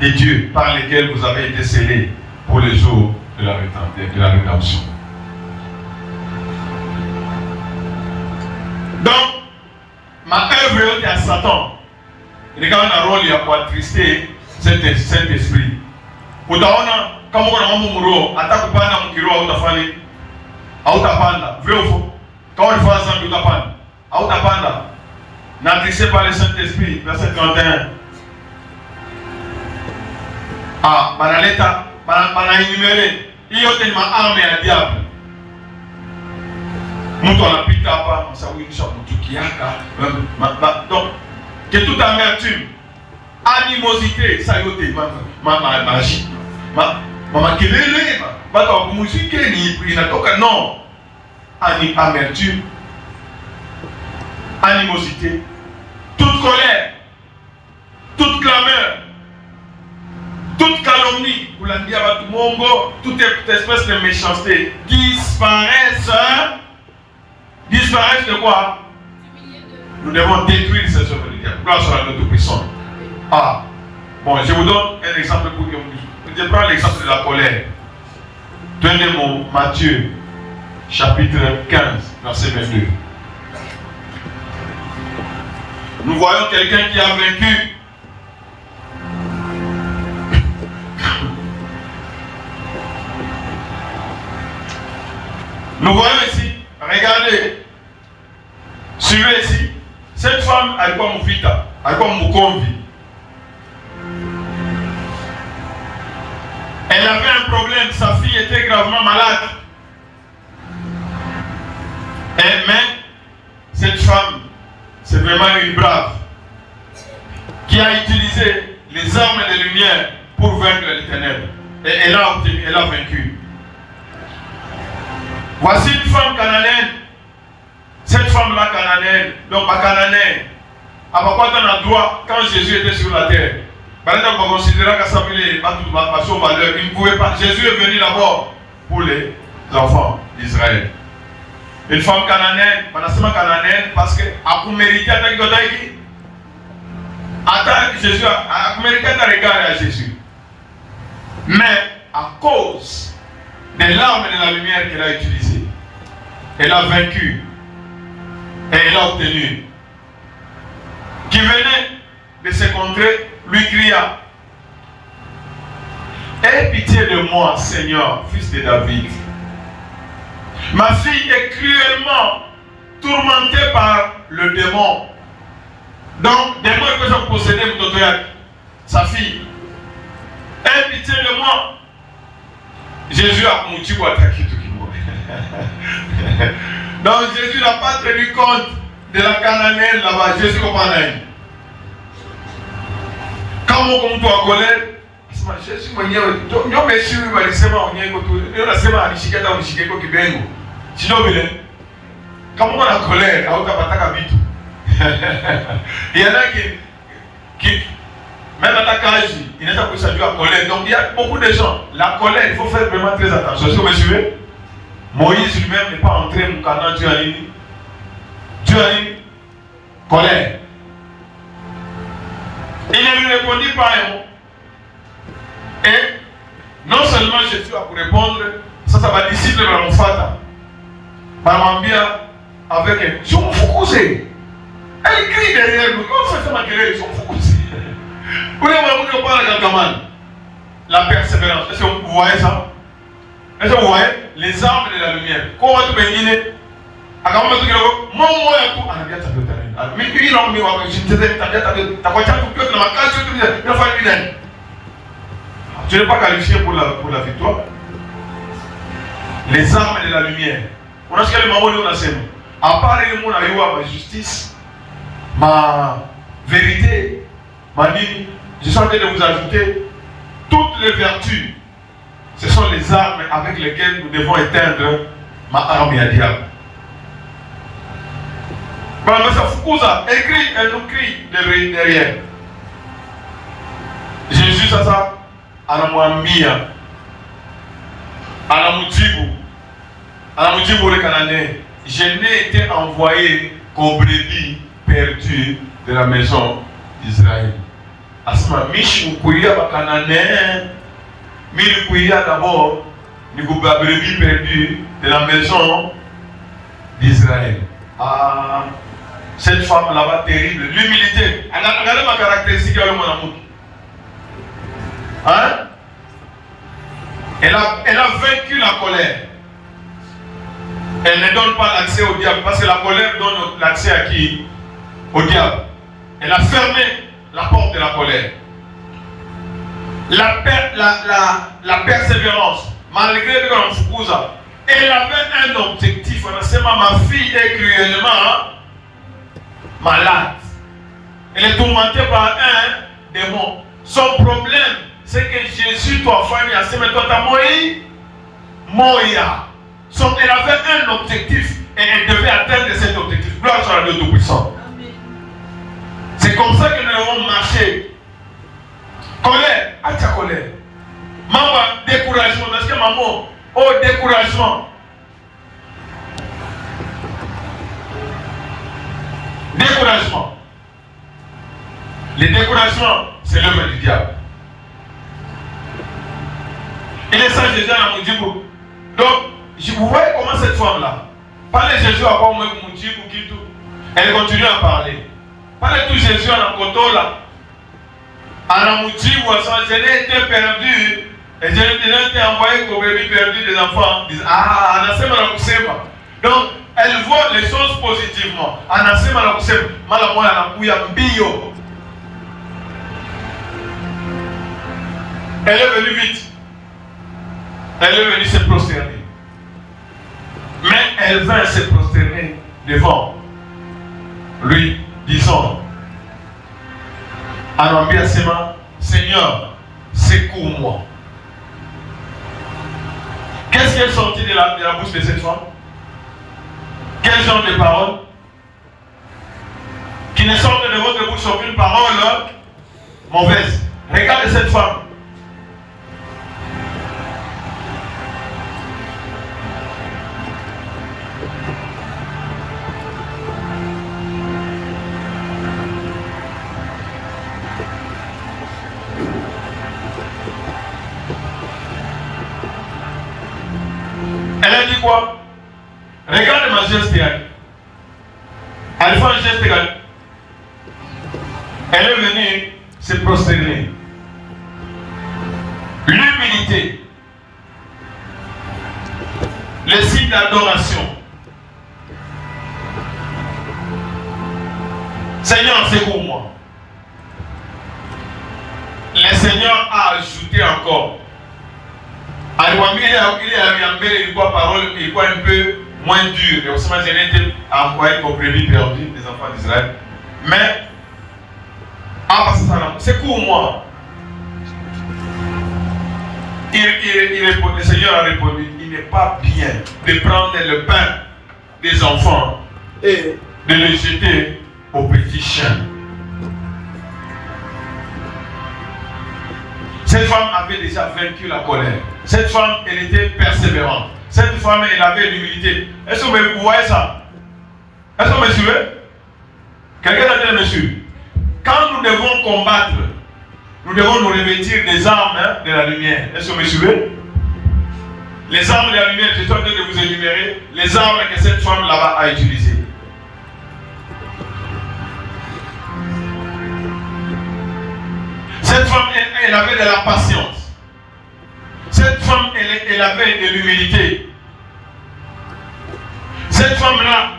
de Dieu par lequel vous avez été scellés pour les jours de la rédemption. Donc, ma œuvre est à Satan. Il y a un rôle pour attrister cet Saint-Esprit. Pour t'avoir, comme on a un muro, attaque pas dans mon kiro, autafani, autapanda, vrai ou faux? Quand on fait ensemble, autapanda, autapanda. N'attristez pas le Saint-Esprit, verset 31. Ah, manaleta, énuméré. Il y a une arme à diable. Mouton la pita pas, ça oui, ça mouton qui a. Donc, que toute amertume, animosité, ça y est, ma magie, ma kelele, ma musique, ni natoka non, amertume, animosité, toute colère, toute clameur, toute calomnie, pour la dire à tout le monde, toute espèce de méchanceté disparaissent. Disparaissent de quoi? Nous devons détruire ces œuvres du diable. Gloire soit à notre puissant. Ah, bon, je vous donne un exemple pour que vous. Je prends l'exemple de la colère. Tenez-moi Matthieu, chapitre 15, verset 22. Nous voyons quelqu'un qui a vaincu. Nous voyons ici, regardez, suivez ici, cette femme alikuwa mvita, alikuwa mkomvi. Elle avait un problème, sa fille était gravement malade. Mais cette femme, c'est vraiment une brave, qui a utilisé les armes de lumière pour vaincre les ténèbres. Et elle a obtenu, elle a vaincu. Voici une femme cananéenne. Cette femme-là cananéenne, donc pas cananéenne, à quoi on a droit quand Jésus était sur la terre. Par exemple, on considère que ça pas son valeur. Il ne pouvait pas. Jésus est venu d'abord pour les enfants d'Israël. Une femme cananéenne, parce que à mérité Jésus a mérité de regarder à Jésus. Mais à cause des larmes et de la lumière qu'elle a utilisées, elle a vaincu et elle a obtenu. Qui venait de se contrer lui cria: aie pitié de moi, Seigneur, fils de David. Ma fille est cruellement tourmenté par le démon. Donc, démon que j'ai possédé, sa fille. Aie pitié de moi. Jésus a mouti pour attaquer tout le monde. Donc, Jésus n'a pas tenu compte de la Cananéenne là-bas. Jésus comprend rien. Quand on est en colère, Jésus m'a dit, non, mais si vous allez seulement en yégo, on a seulement à l'ishiketa ou l'ishikeko qui bengo. Sinon, quand on est en colère, on a pas de vite. Il y en a qui même à ta cage, il n'est pas pour ça en colère. Donc il y a beaucoup de gens. La colère, il faut faire vraiment très attention. Est-ce que vous me suivez? Moïse lui-même n'est pas entré au Canaan, Dieu a dit. Dieu a dit colère. Il ne lui répondit pas un mot. Et non seulement Jésus a pour répondre, ça va disciple dans mon fata. Par bien avec un. Ils sont foucausés. Elle crie derrière nous. Comment fait ça ma gueule? Ils sont foucausés. Vous voyez, la persévérance. Est-ce que vous voyez ça? Est-ce que vous voyez les armes de la lumière? Comment tu peux dire? Tu n'es pas qualifié pour la victoire. Les armes de la lumière. On a ce que les mamans nous ont. À part les mots, ma justice, ma vérité, ma ligne, je suis en train de vous ajouter toutes les vertus. Ce sont les armes avec lesquelles nous devons éteindre ma arme à diable. Voilà, mais ça Foucault, écrit, elle nous crie derrière. Jésus, ça, anamwambia, anamjibu le Cananais, je n'ai été envoyé qu'aux brebis perdues de la maison d'Israël. Asma, mishi ukuia ba Cananais, mili ukuia d'abord, ni kuba brebis perdues de la maison d'Israël. Ah, cette femme là-bas terrible, l'humilité. Regardez ma caractéristique à mon amour. Hein? Elle a vaincu la colère. Elle ne donne pas l'accès au diable parce que la colère donne l'accès à qui? Au diable. Elle a fermé la porte de la colère. La persévérance, malgré que l'on foucault, elle avait un objectif. Ma fille est cruellement malade. Elle est tourmentée par un démon. Son problème, c'est que Jésus doit faire à ce moment Moïa. Elle avait un objectif et elle devait atteindre cet objectif. Gloire sur la Dieu Tout-Puissant. C'est comme ça que nous devons marcher. Colère, atia colère. Maman, découragement. Parce que maman, oh découragement. Découragement. Le découragement, c'est l'œuvre du diable. Il est ça Jésus à Moudjibou. Donc, vous voyez comment cette femme-là, parler Jésus à quoi Moudjibou qui tout. Elle continue à parler. Parler tout Jésus à la koto là. À la Moudjibou, je n'ai été perdu. Et je n'ai été envoyé comme bébé perdu des enfants. Ils disent, ah, Anasema la Kusema. Donc, elle voit les choses positivement. Anasema la Kusema. Malamoya la Kuya Mbio. Elle est venue vite. Elle est venue se prosterner. Mais elle vint se prosterner devant lui, disant, Anambia Sema, Seigneur, secours-moi. Qu'est-ce qui est sorti de la bouche de cette femme? Quel genre de parole? Qui ne sortent de votre bouche aucune parole mauvaise. Regardez cette femme. Elle a dit quoi? Regarde ma geste. Elle fait un geste égal. Elle est venue se prosterner. L'humilité. Le signe d'adoration. Seigneur, secours-moi. Le Seigneur a ajouté encore. Il y parole, il est un peu moins dur. Et aussi, je n'étais envoyé comme prévu perdu des enfants d'Israël. Mais, secours-moi. Le Seigneur a répondu, il n'est pas bien de prendre le pain des enfants et de le jeter aux petits chiens. Cette femme avait déjà vaincu la colère. Cette femme, elle était persévérante. Cette femme, elle avait l'humilité. Est-ce que vous voyez ça? Est-ce que vous me suivez? Quelqu'un a dit, monsieur, quand nous devons combattre, nous devons nous revêtir des armes de la lumière. Est-ce que vous me suivez? Les armes de la lumière, je suis en train de vous énumérer les armes que cette femme là-bas a utilisées. Cette femme, elle avait de la patience. Cette femme, elle avait de l'humilité. Cette femme-là,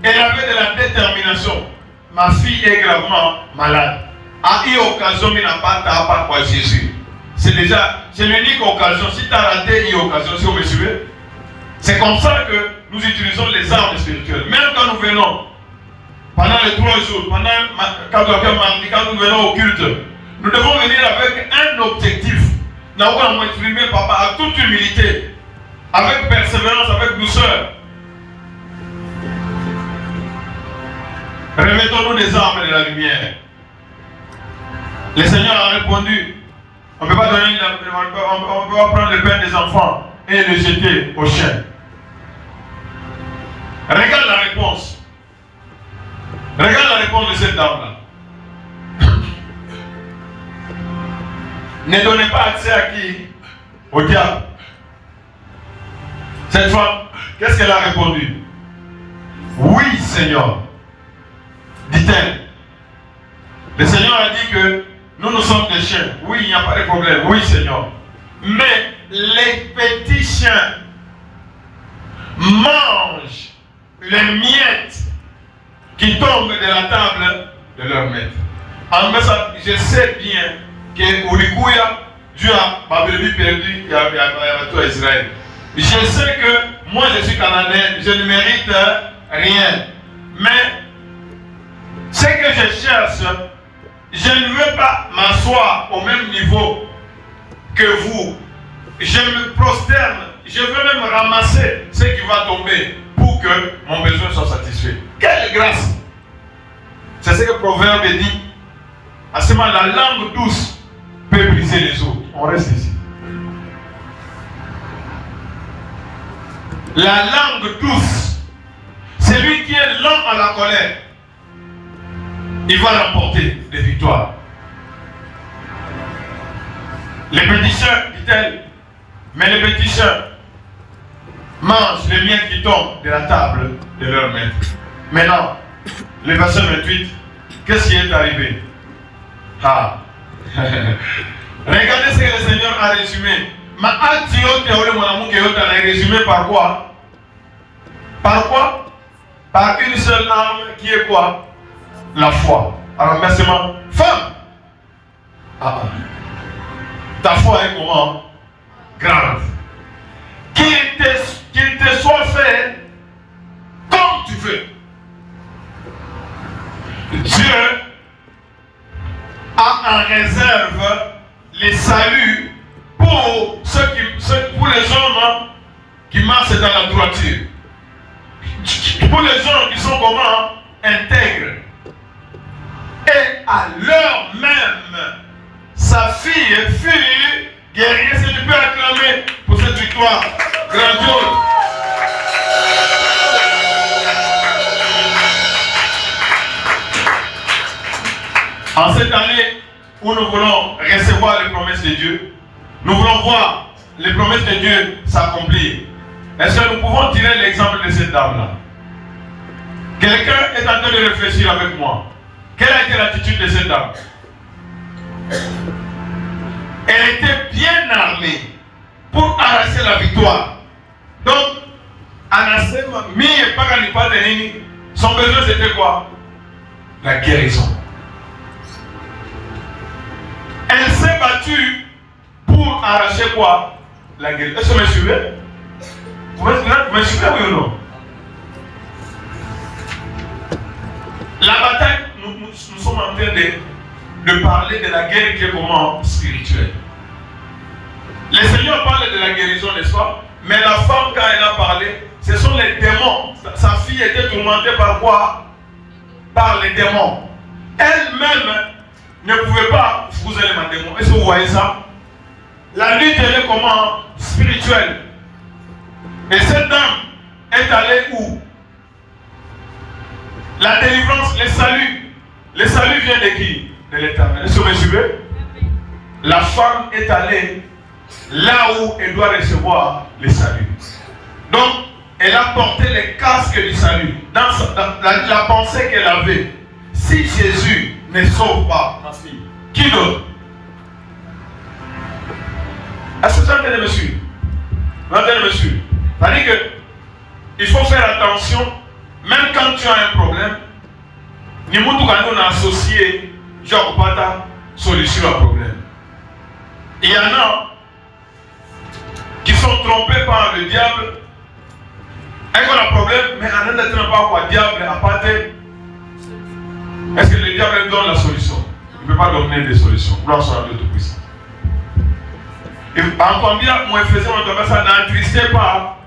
elle avait de la détermination. Ma fille est gravement malade. À une occasion, il n'a pas quoi Jésus. C'est l'unique occasion. Si tu as raté une occasion, si vous me suivez, c'est comme ça que nous utilisons les armes spirituelles. Même quand nous venons, pendant les 3 jours, quand nous venons au culte, nous devons venir avec un objectif. Nous allons exprimer, papa, à toute humilité, avec persévérance, avec douceur. Remettons-nous des armes de la lumière. Le Seigneur a répondu, on ne peut pas prendre le pain des enfants et le jeter aux chiens. Regarde la réponse. Regarde la réponse de cette dame-là. Ne donnez pas accès à qui? Au diable. Cette femme, qu'est-ce qu'elle a répondu? Oui, Seigneur, dit-elle. Le Seigneur a dit que nous sommes des chiens. Oui, il n'y a pas de problème. Oui, Seigneur. Mais les petits chiens mangent les miettes qui tombent de la table de leur maître. En ça, je sais bien que Urikuya, Dieu a Babylone perdu, il y a tout Israël. Je sais que moi je suis canadien, je ne mérite rien. Mais ce que je cherche, je ne veux pas m'asseoir au même niveau que vous. Je me prosterne, je veux même ramasser ce qui va tomber pour que mon besoin soit satisfait. Quelle grâce! C'est ce que le Proverbe dit. À ce moment, la langue douce peut briser les autres. On reste ici. La langue douce, celui qui est lent à la colère, il va remporter des victoires. Les petits chiens, dit-elle, mais les petits chiens mangent les miettes qui tombent de la table de leur maître. Maintenant, le verset 28, qu'est-ce qui est arrivé? Regardez ce que le Seigneur a résumé. Résumé par quoi? Par quoi? Par une seule arme qui est quoi? La foi. Alors, remerciement. Femme! Ta foi est comment? Grande. Qu'il te soit fait comme tu veux. Dieu a en réserve les saluts pour pour les hommes qui marchent dans la droiture. Pour les gens qui sont comment? Intègres. Et à l'heure même, sa fille fut guérie. Si tu peux acclamer pour cette victoire grandiose. En cette année où nous voulons recevoir les promesses de Dieu, nous voulons voir les promesses de Dieu s'accomplir. Est-ce que nous pouvons tirer l'exemple de cette dame-là? Quelqu'un est en train de réfléchir avec moi. Quelle a été l'attitude de cette dame? Elle était bien armée pour arracher la victoire. Donc, son besoin c'était quoi? la guérison. Elle s'est battue pour arracher quoi? La guérison. Est-ce que vous me suivez? Vous me suivez, oui ou non? La bataille, nous sommes en train de parler de la guerre qui est comment? Spirituelle. Le Seigneur parle de la guérison, n'est-ce pas? Mais la femme, quand elle a parlé, ce sont les démons. Sa fille était tourmentée par quoi? Par les démons. Elle-même ne pouvait pas vous allez ma démon. Est-ce que vous voyez ça? La lutte, elle est comment? Spirituelle. Et cette dame est allée où? La délivrance, le salut. Le salut vient de qui? De l'Éternel. Est-ce que vous suivez? La femme est allée là où elle doit recevoir le salut. Donc, elle a porté les casques du salut. Dans la pensée qu'elle avait, si Jésus ne sauve pas ma fille, qui d'autre? Est-ce que vous entendez, monsieur? Vous entendez, monsieur? C'est-à-dire que il faut faire attention, même quand tu as un problème, ni nous on a associé, genre pas ta solution à problème. Il y en a qui sont trompés par le diable. Et qu'on a un problème, mais en n'étant pas quoi, diable a pas été. Est-ce que le diable donne la solution? Il ne peut pas donner des solutions. Gloire soit à Dieu Tout-Puissant. Et en combien, moi, faisais ça, n'attristez pas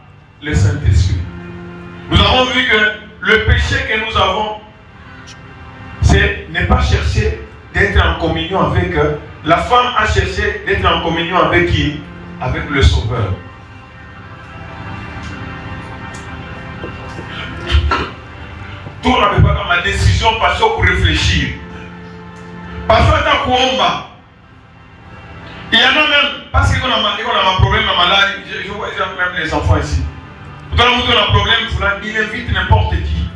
le Saint-Esprit. Nous avons vu que le péché que nous avons, c'est ne pas chercher d'être en communion avec eux. La femme a cherché d'être en communion avec qui? Avec le Sauveur. Tout on n'avait pas comme ma décision parce pour réfléchir. Parfois, dans Kouomba, il y en a même, parce qu'on a un problème à maladie, je vois même les enfants ici. Quand on a un problème, il invite n'importe qui.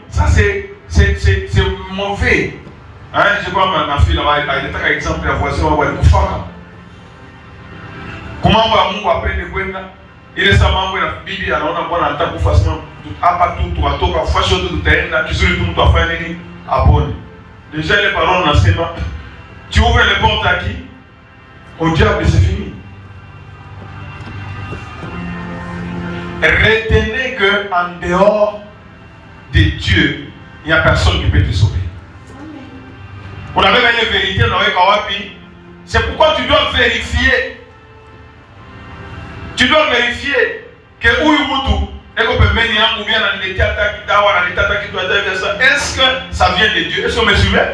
Ça, c'est mauvais. Hein, je vois ma fille là-bas, elle est un exemple, la voisine, on va voir comment on va nous appeler les Gwenda? Il est récemment, Bibi, alors on a bon en facilement, à pas tout, à tout, à faire chose de terrain, qui sont tout le monde à faire une abonne. Déjà, les parents n'enseignent pas. Tu ouvres les portes à qui? Au diable, c'est fini. Retenez qu'en dehors de Dieu, il n'y a personne qui peut te sauver. On avait une vérité, on avait Kawapi. C'est pourquoi tu dois vérifier. Tu dois vérifier que Ouyumutu, ou bien dans l'état qui doit être ça. Est-ce que ça vient de Dieu? Est-ce qu'on me suivez?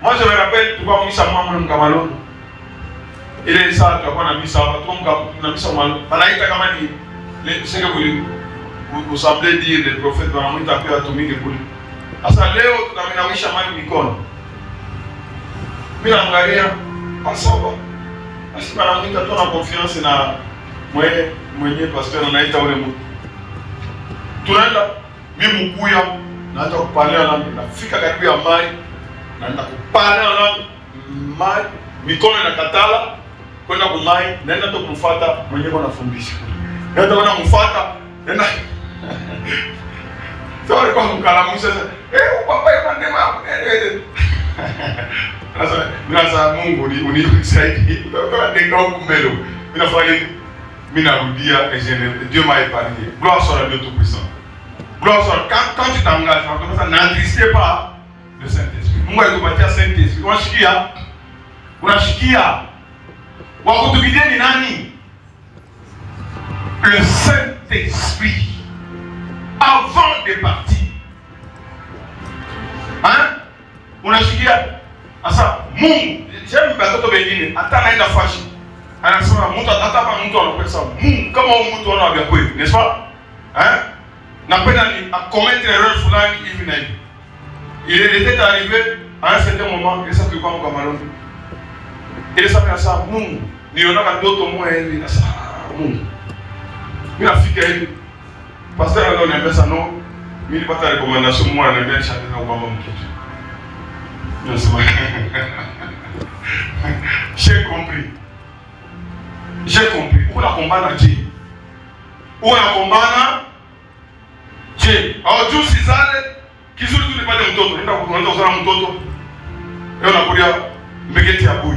Moi je me rappelle, tu vois, Missa Maman Kamalon. Il est ça, tu vois, on a mis ça, on a mis ça, on a mis ce que vous semblez dire, les prophètes, on a mis tapé atomique et pour lui. Asa leo tunaminawisha mali mikono. Mimi naangalia pasaba. Basi banamuita tu na confiance na mwenye pastor anaita ule mtu. Tunaenda mimi mkuya naanza kupania na nafika karibu ya mai naenda kupania na mai mikono inakatala kwenda kumai naenda tu kumfuata mwenyewe anafundisha. Naenda kumfuata naenda Sorry kwa mkalamusha sasa. Papa yandema hapo. Sasa Mungu unisaidie. Kwa ndio kumelo. Mimi nafanya mimi narudia et Dieu m'a épargné. Gloire soit à Dieu Tout-Puissant. Gloire soit quand tu t'engages, ça n'attristez pas le Saint-Esprit. Mungu alikupatia Saint-Esprit. Unashikia. Wakutubidia ni nani? Le Saint-Esprit. Avant de partir. Hein? Unashikia asa Mungu, j'aime batoto bengine, hata naenda fashi. Anasema mtu atapa mtu anapesa Mungu kama mtu anaambia kweli, n'est-ce pas? Hein? Napenda ni à commettre erreur fulani hivi na hivi. Il était arrivé à un certain moment, et ça que comme Cameroun. Il s'appelle ça Mungu. Niona ndoto moja hivi na saa Mungu. Mimi nafika hivi. Pasteur alors on appelle ça non. Mimi nilipata recommandation moi na bien chanter na ubamba mkitu. J'ai compris. J'ai compris. Où la combat na Dieu. Où la combat na Je, au Sizale, qui sont tous les pas de Mtoto, on a Mtoto, et on a voulu Mbegeti Aboui.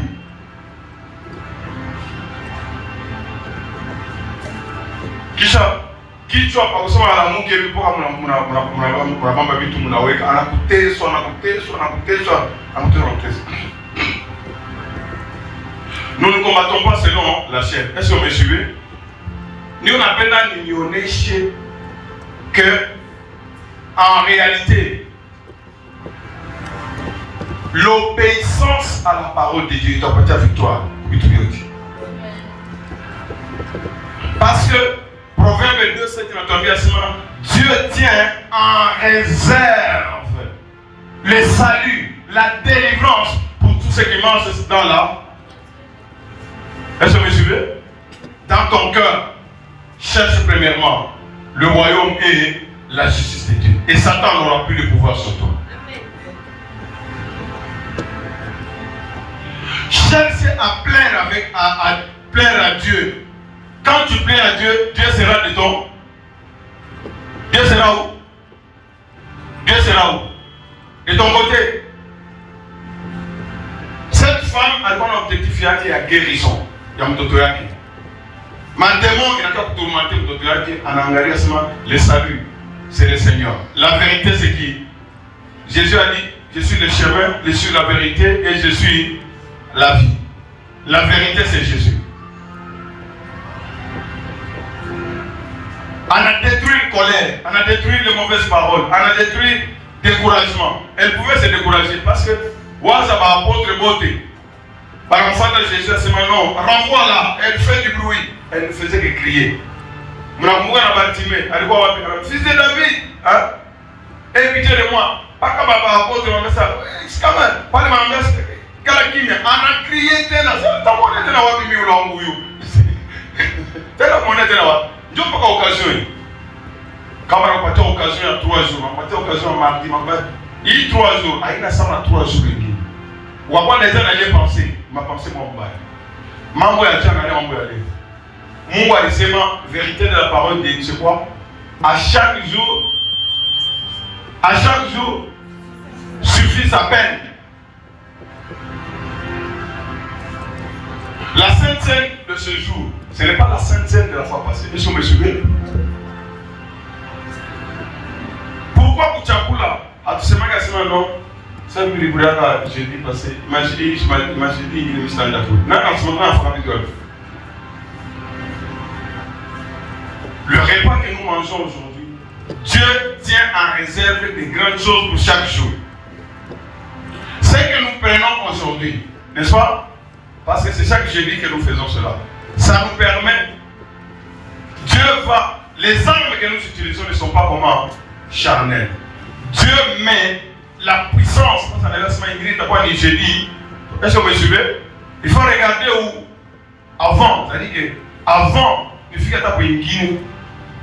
Kisha, kichwa kwa kusoma la Mungu ilipoka mnabamba vitu mnaweka, anakuteswa. Nous ne combattons pas selon la chair. Est-ce que vous me suivez? Nous n'appelons que en réalité l'obéissance à la parole de Dieu est la victoire. Parce que Proverbe 2, 7, Dieu tient en réserve le salut, la délivrance pour tous ceux qui mangent dans la. Est-ce que vous me suivez? Dans ton cœur, cherche premièrement le royaume et la justice de Dieu. Et Satan n'aura plus de pouvoir sur toi. Cherche à plaire à Dieu. Quand tu plais à Dieu, Dieu sera de ton. Dieu sera où? Dieu sera où? De ton côté. Cette femme a un objectif qui est la guérison. Il y a un totoyaki. Ma démon qui n'a pas tourmenté le totoyaki en anglais, le salut, c'est le Seigneur. La vérité, c'est qui? Jésus a dit, je suis le chemin, je suis la vérité et je suis la vie. La vérité, c'est Jésus. On a détruit la colère, on a détruit les mauvaises paroles, on a détruit le découragement. Elle pouvait se décourager parce que Waza va apôtre beauté. Par enfant de Jésus, c'est maintenant, renvoie-la, elle fait du bruit. Elle ne faisait que crier. Mon amour a bâtimé, elle dit, fils de David, hein? Aie pitié de moi. Pas comme apôtre, on a ça. C'est quand même, pas de ma messe, on a crié, c'est la monnaie de la Wabimi ou l'Angouyou. C'est la monnaie de la Wabimi. Dieu n'a pas occasion. Quand on a pas occasion, il y a 3 jours. On a pas occasion mardi, il y a 3 jours. Il y a 3 jours. Ou avant les gens allaient penser, ma pensée mon bail. Mambo ya Dieu allait mambo ya Dieu. Mon bail c'est ma vérité de la parole de Dieu. C'est quoi? À chaque jour suffit sa peine. La Sainte Seine de ce jour, ce n'est pas la Sainte Seine de la fois passée. Est-ce que vous me suivez? Pourquoi pour Tchakoula, à tout ce magasin non? Ça me dit, j'ai dit passé. Imaginez, il est mis dans la foule. Non, en ce moment, il faut rappeler. Le repas que nous mangeons aujourd'hui, Dieu tient en réserve des grandes choses pour chaque jour. Ce que nous prenons aujourd'hui, n'est-ce pas? Parce que c'est chaque jeudi que nous faisons cela. Ça nous permet. Dieu va. Les armes que nous utilisons ne sont pas comment? Charnelles. Dieu met la puissance. Est-ce que vous me suivez? Il faut regarder où. Avant, c'est-à-dire que avant,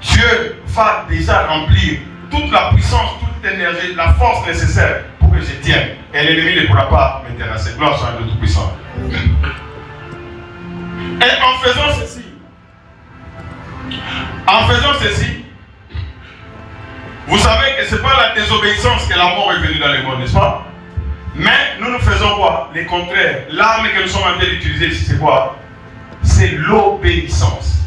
Dieu va déjà remplir toute la puissance, toute l'énergie, la force nécessaire pour que je tienne. Et l'ennemi ne pourra pas m'intéresser. Gloire soit à Dieu Tout-Puissant. Et en faisant ceci, vous savez que ce n'est pas la désobéissance que la mort est venue dans le monde, n'est-ce pas? Mais nous faisons quoi? Le contraire. L'arme que nous sommes en train d'utiliser ici, c'est quoi? C'est l'obéissance.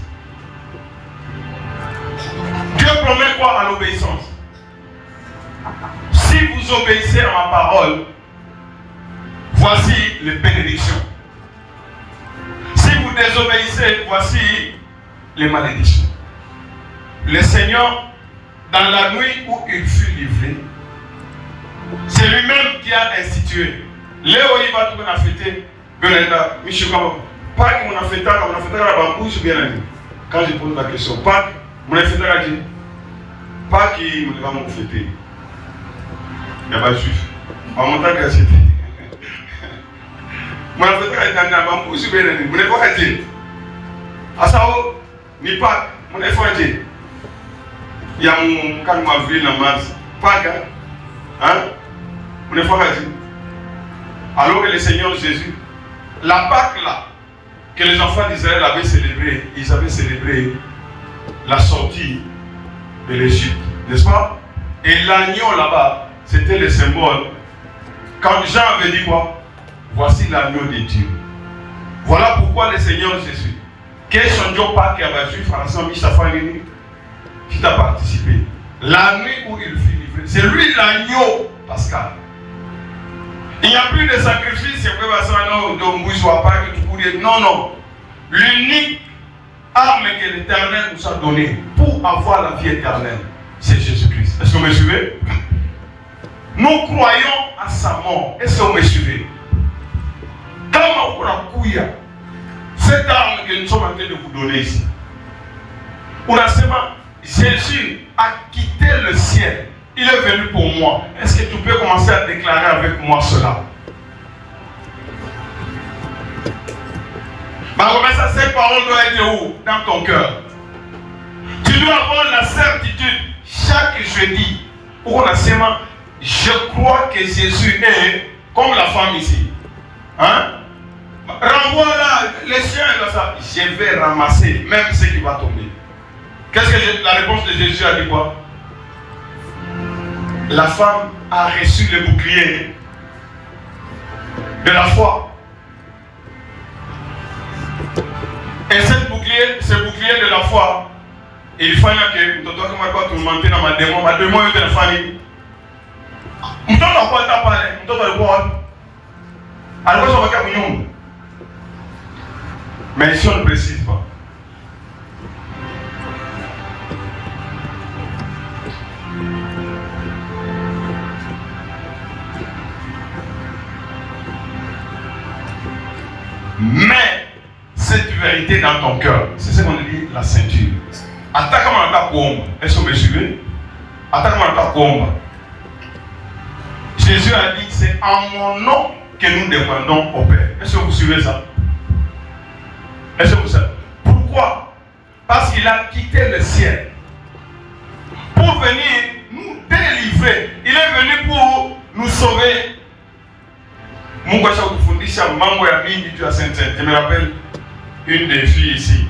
Dieu promet quoi à l'obéissance? Si vous obéissez à ma parole, voici les bénédictions. Si vous désobéissez, voici les malédictions. Le Seigneur, dans la nuit où il fut livré, c'est lui-même qui a institué. Léo, il va tout a fêté. Pâques, on a fêté la bambouche bien dit. Quand je pose la question, Pâques, on a fêté la dit. Pâques, on va m'en fêter. Il n'y a pas de juif. On monte à la cité. On a fêté la bambouche bien dit. On n'est pas dit. À ça, ni Pâques, on est pas dit. Il y a un calme ville dans Mars. Pâques, hein? On est pas dit. Alors que le Seigneur Jésus, la Pâque là, que les enfants d'Israël avaient célébré, ils avaient célébré la sortie de l'Égypte. N'est-ce pas? Et l'agneau là-bas, c'était le symbole. Quand Jean avait dit quoi? Voici l'agneau de Dieu. Voilà pourquoi le Seigneur Jésus, quel son Dieu pas qui a juif ensemble, qui t'a participé. La nuit où il fut livré, c'est lui l'agneau pascal. Il n'y a plus de sacrifice, non, non. L'unique arme que l'Éternel nous a donnée pour avoir la vie éternelle, c'est Jésus-Christ. Est-ce que vous me suivez? Nous croyons à sa mort. Est-ce que vous me suivez? Cette arme que nous sommes en train de vous donner ici. Jésus a quitté le ciel. Il est venu pour moi. Est-ce que tu peux commencer à déclarer avec moi cela? Cette parole doit être où? Dans ton cœur. Tu dois avoir la certitude chaque jeudi où je crois que Jésus est comme la femme ici. Hein? Renvoie-la, les chiens, je vais ramasser même ce qui va tomber. Qu'est-ce que la réponse de Jésus a dit quoi? La femme a reçu le bouclier de la foi. Et ce bouclier de la foi, il faut que tu dois monter dans ma démon est de famille. Mais ici on ne précise pas. Mais cette vérité dans ton cœur, c'est ce qu'on dit la ceinture. Est-ce que vous me suivez? Jésus a dit, c'est en mon nom que nous demandons au Père. Est-ce que vous suivez ça? Est-ce que vous savez? Pourquoi? Parce qu'il a quitté le ciel pour venir nous délivrer. Il est venu pour nous sauver. Je me rappelle une des filles ici.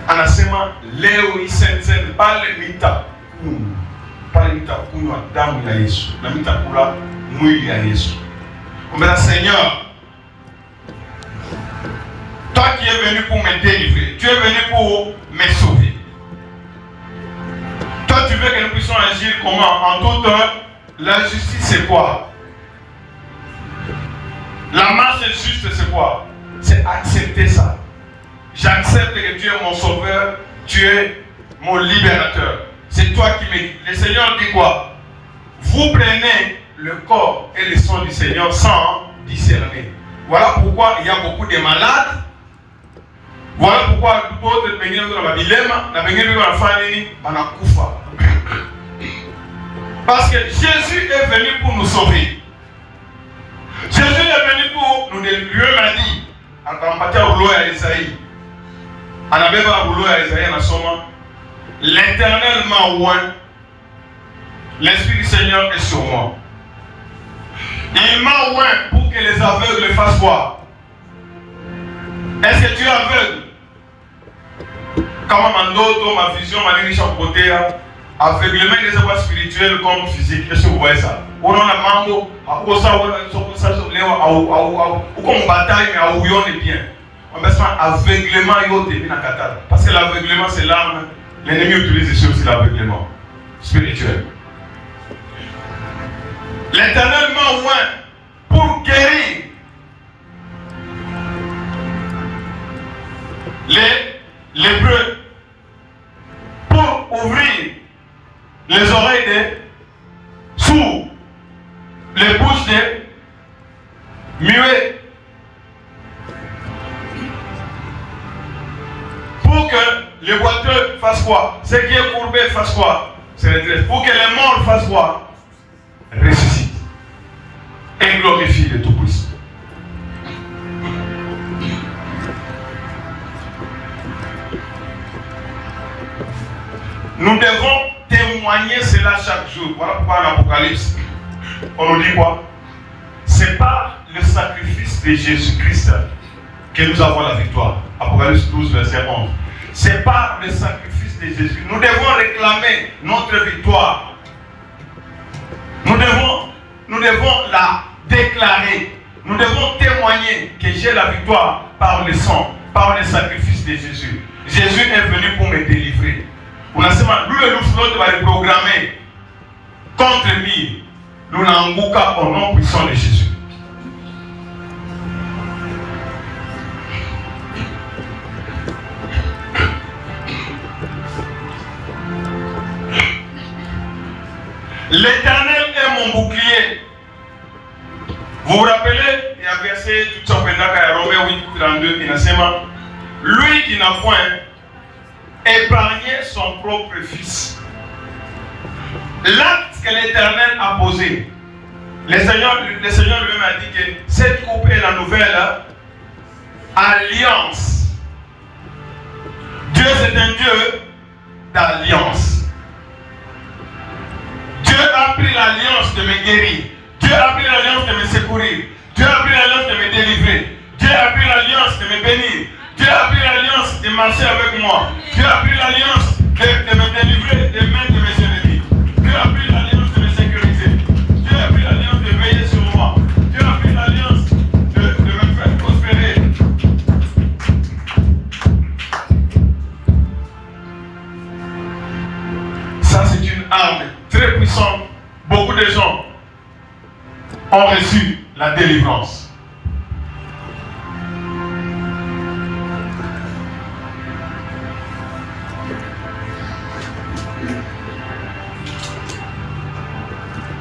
Anasema leo isense pale kunywa damu ya Yesu na mitakula mwili ya Yesu. Ombela Seigneur, toi qui es venu pour me délivrer, tu es venu pour me sauver. Toi tu veux que nous puissions agir comment? En tout temps, la justice c'est quoi? La marche juste c'est quoi? C'est accepter ça. J'accepte que tu es mon sauveur, tu es mon libérateur. C'est toi qui me dis. Le Seigneur dit quoi? Vous prenez le corps et le sang du Seigneur sans discerner. Voilà pourquoi il y a beaucoup de malades. Voilà pourquoi d'autres pays dans la dilemme, la pays dans la famille, parce que Jésus est venu pour nous sauver. Jésus est venu pour nous délivrer. Dieu m'a dit, l'Éternel m'a oint, l'Esprit du Seigneur est sur moi. Il m'a oint pour que les aveugles fassent quoi? Est-ce que tu es aveugle? Comment ma vision m'a dit chaque côté, aveuglement des avoirs spirituels comme physiques. Est-ce que vous voyez ça? On a un mambo, on bataille, mais on est bien. On met ça aveuglement parce que l'aveuglement c'est l'arme. L'ennemi utilise ici aussi l'aveuglement spirituel. L'Éternel m'a oint pour guérir les lépreux, pour ouvrir les oreilles des sourds, les bouches des muets, pour que les boiteux fassent quoi? Ce qui est courbé fasse quoi? C'est l'intérêt. Pour que les morts fassent quoi? Ressuscitent et glorifient le Tout-Puissant. Nous devons témoigner cela chaque jour. Voilà pourquoi l'Apocalypse, On nous dit quoi? C'est par le sacrifice de Jésus-Christ que nous avons la victoire. Apocalypse 12, verset 11. C'est par le sacrifice de Jésus. Nous devons réclamer notre victoire. Nous devons la déclarer. Nous devons témoigner que j'ai la victoire par le sang, par le sacrifice de Jésus. Jésus est venu pour me délivrer. Nous va reprogrammer contre lui. Nous n'avons au nom puissant de Jésus. L'Éternel est mon bouclier. Vous vous rappelez, il y a verset tout ça, Romains 8, 32, lui qui n'a point épargné son propre fils. L'acte que l'Éternel a posé, le Seigneur lui-même a dit que cette coupe est la nouvelle alliance. Dieu, c'est un Dieu d'alliance. Dieu a pris l'alliance de me guérir. Dieu a pris l'alliance de me secourir. Dieu a pris l'alliance de me délivrer. Dieu a pris l'alliance de me bénir. Dieu a pris l'alliance de marcher avec moi. Dieu a pris l'alliance de me délivrer des mains de mes ennemis. Dieu a pris l'alliance de me sécuriser. Dieu a pris l'alliance de veiller sur moi. Dieu a pris l'alliance de me faire prospérer. Ça, c'est une arme très puissante. Beaucoup de gens ont reçu la délivrance.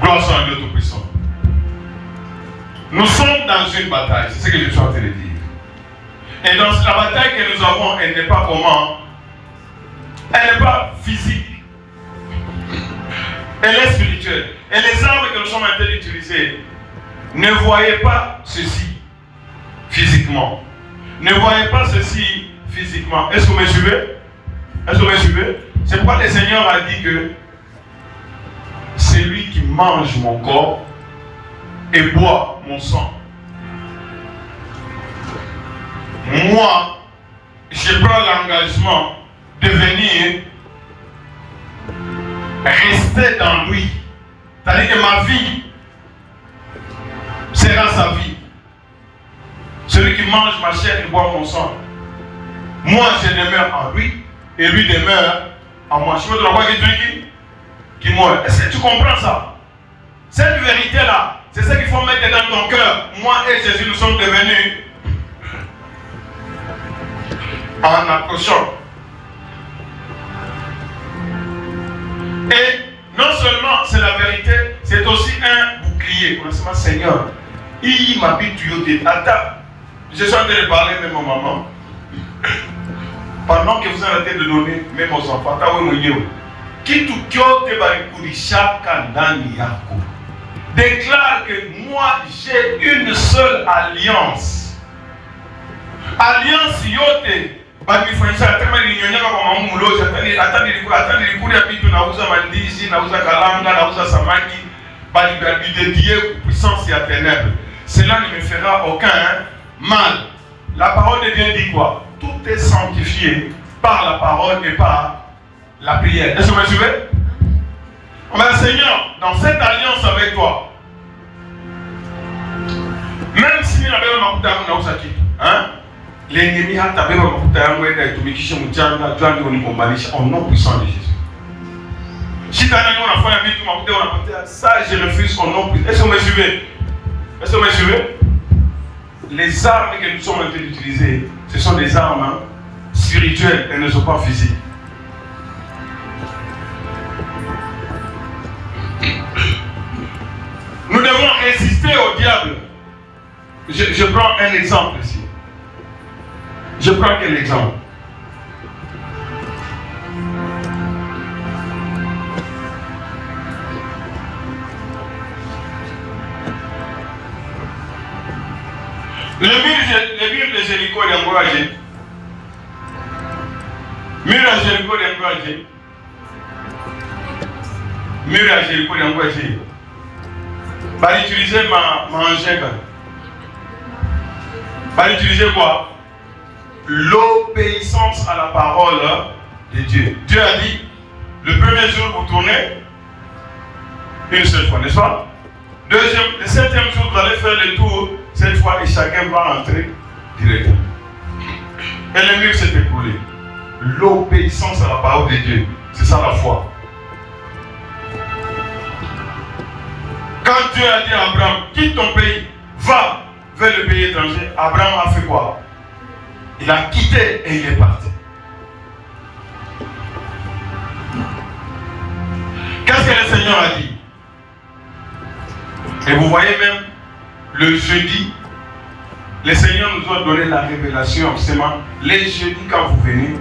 Gloire soit à Dieu Tout-Puissant. Nous sommes dans une bataille, c'est ce que je suis en train de dire. Et dans la bataille que nous avons, elle n'est pas comment? Elle n'est pas physique. Elle est spirituelle. Et les armes que nous sommes en train d'utiliser, ne voyez pas ceci physiquement. Ne voyez pas ceci physiquement. Est-ce que vous me suivez? Est-ce que vous me suivez? C'est pourquoi le Seigneur a dit que c'est lui qui mange mon corps et boit mon sang. Moi, je prends l'engagement de venir rester dans lui. C'est-à-dire que ma vie sera sa vie. Celui qui mange ma chair et boit mon sang. Moi, je demeure en lui et lui demeure en moi. Je me dois voir qui meurt. Est-ce que tu comprends ça? Cette vérité-là, c'est ce qu'il faut mettre dans ton cœur. Moi et Jésus, nous sommes devenus en approchant. Et non seulement c'est la vérité, c'est aussi un bouclier. On se dit, Seigneur, il m'habite de attends. Je suis en train de parler même à maman. Pendant que vous êtes en train de donner même aux enfants, déclare que moi j'ai une seule alliance. Alliance yote. Banifanyisha kama nilinyonyaka kwa mamu mlozi hata nilikuwa vitu nauza mandizi, nauza kalanga, nauza samaki, bali dédié puissance et ténèbres. Cela ne me fera aucun mal. La parole de Dieu dit quoi? Tout est sanctifié par la parole et par la prière. Est-ce que vous me suivez? Mais Seigneur, dans cette alliance avec toi, même si nous avons hein? L'ennemi a tapé au nom puissant de Jésus. Si tu as un ça, je refuse au nom puissant. Est-ce que vous me suivez? Est-ce que vous me suivez? Les armes que nous sommes en train d'utiliser, ce sont des armes spirituelles, elles ne sont pas physiques. Nous devons résister au diable. Je prends un exemple ici. Je prends quel exemple? Le mur de Jéricho est encouragé. Mur de Jéricho est encouragé. Mur de Jéricho est encouragé. Va utiliser ma engin. Va utiliser quoi? L'obéissance à la parole de Dieu. Dieu a dit, le premier jour vous tournez une seule fois, n'est-ce pas? Le 7e jour vous allez faire le tour cette fois et chacun va entrer directement. Et le mur s'est écoulé. L'obéissance à la parole de Dieu, c'est ça la foi. Quand Dieu a dit à Abraham, quitte ton pays, va vers le pays étranger, Abraham a fait quoi? Il a quitté et il est parti. Qu'est-ce que le Seigneur a dit? Et vous voyez même, le jeudi, le Seigneur nous a donné la révélation. Les jeudis, quand vous venez,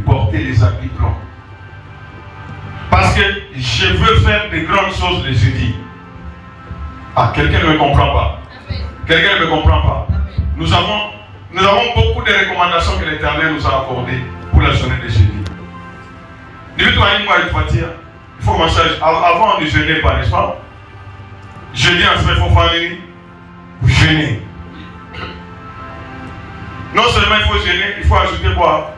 portez les habits blancs. Parce que je veux faire de grandes choses les jeudis. Ah, quelqu'un ne me comprend pas. Quelqu'un ne me comprend pas. Nous avons beaucoup de recommandations que l'Éternel nous a accordées pour la journée de jeudi. Il faut commencer avant de jeûner, pas, n'est-ce pas? Jeudi en semaine, il faut faire vous jeûner. Non seulement il faut jeûner, il faut ajouter quoi?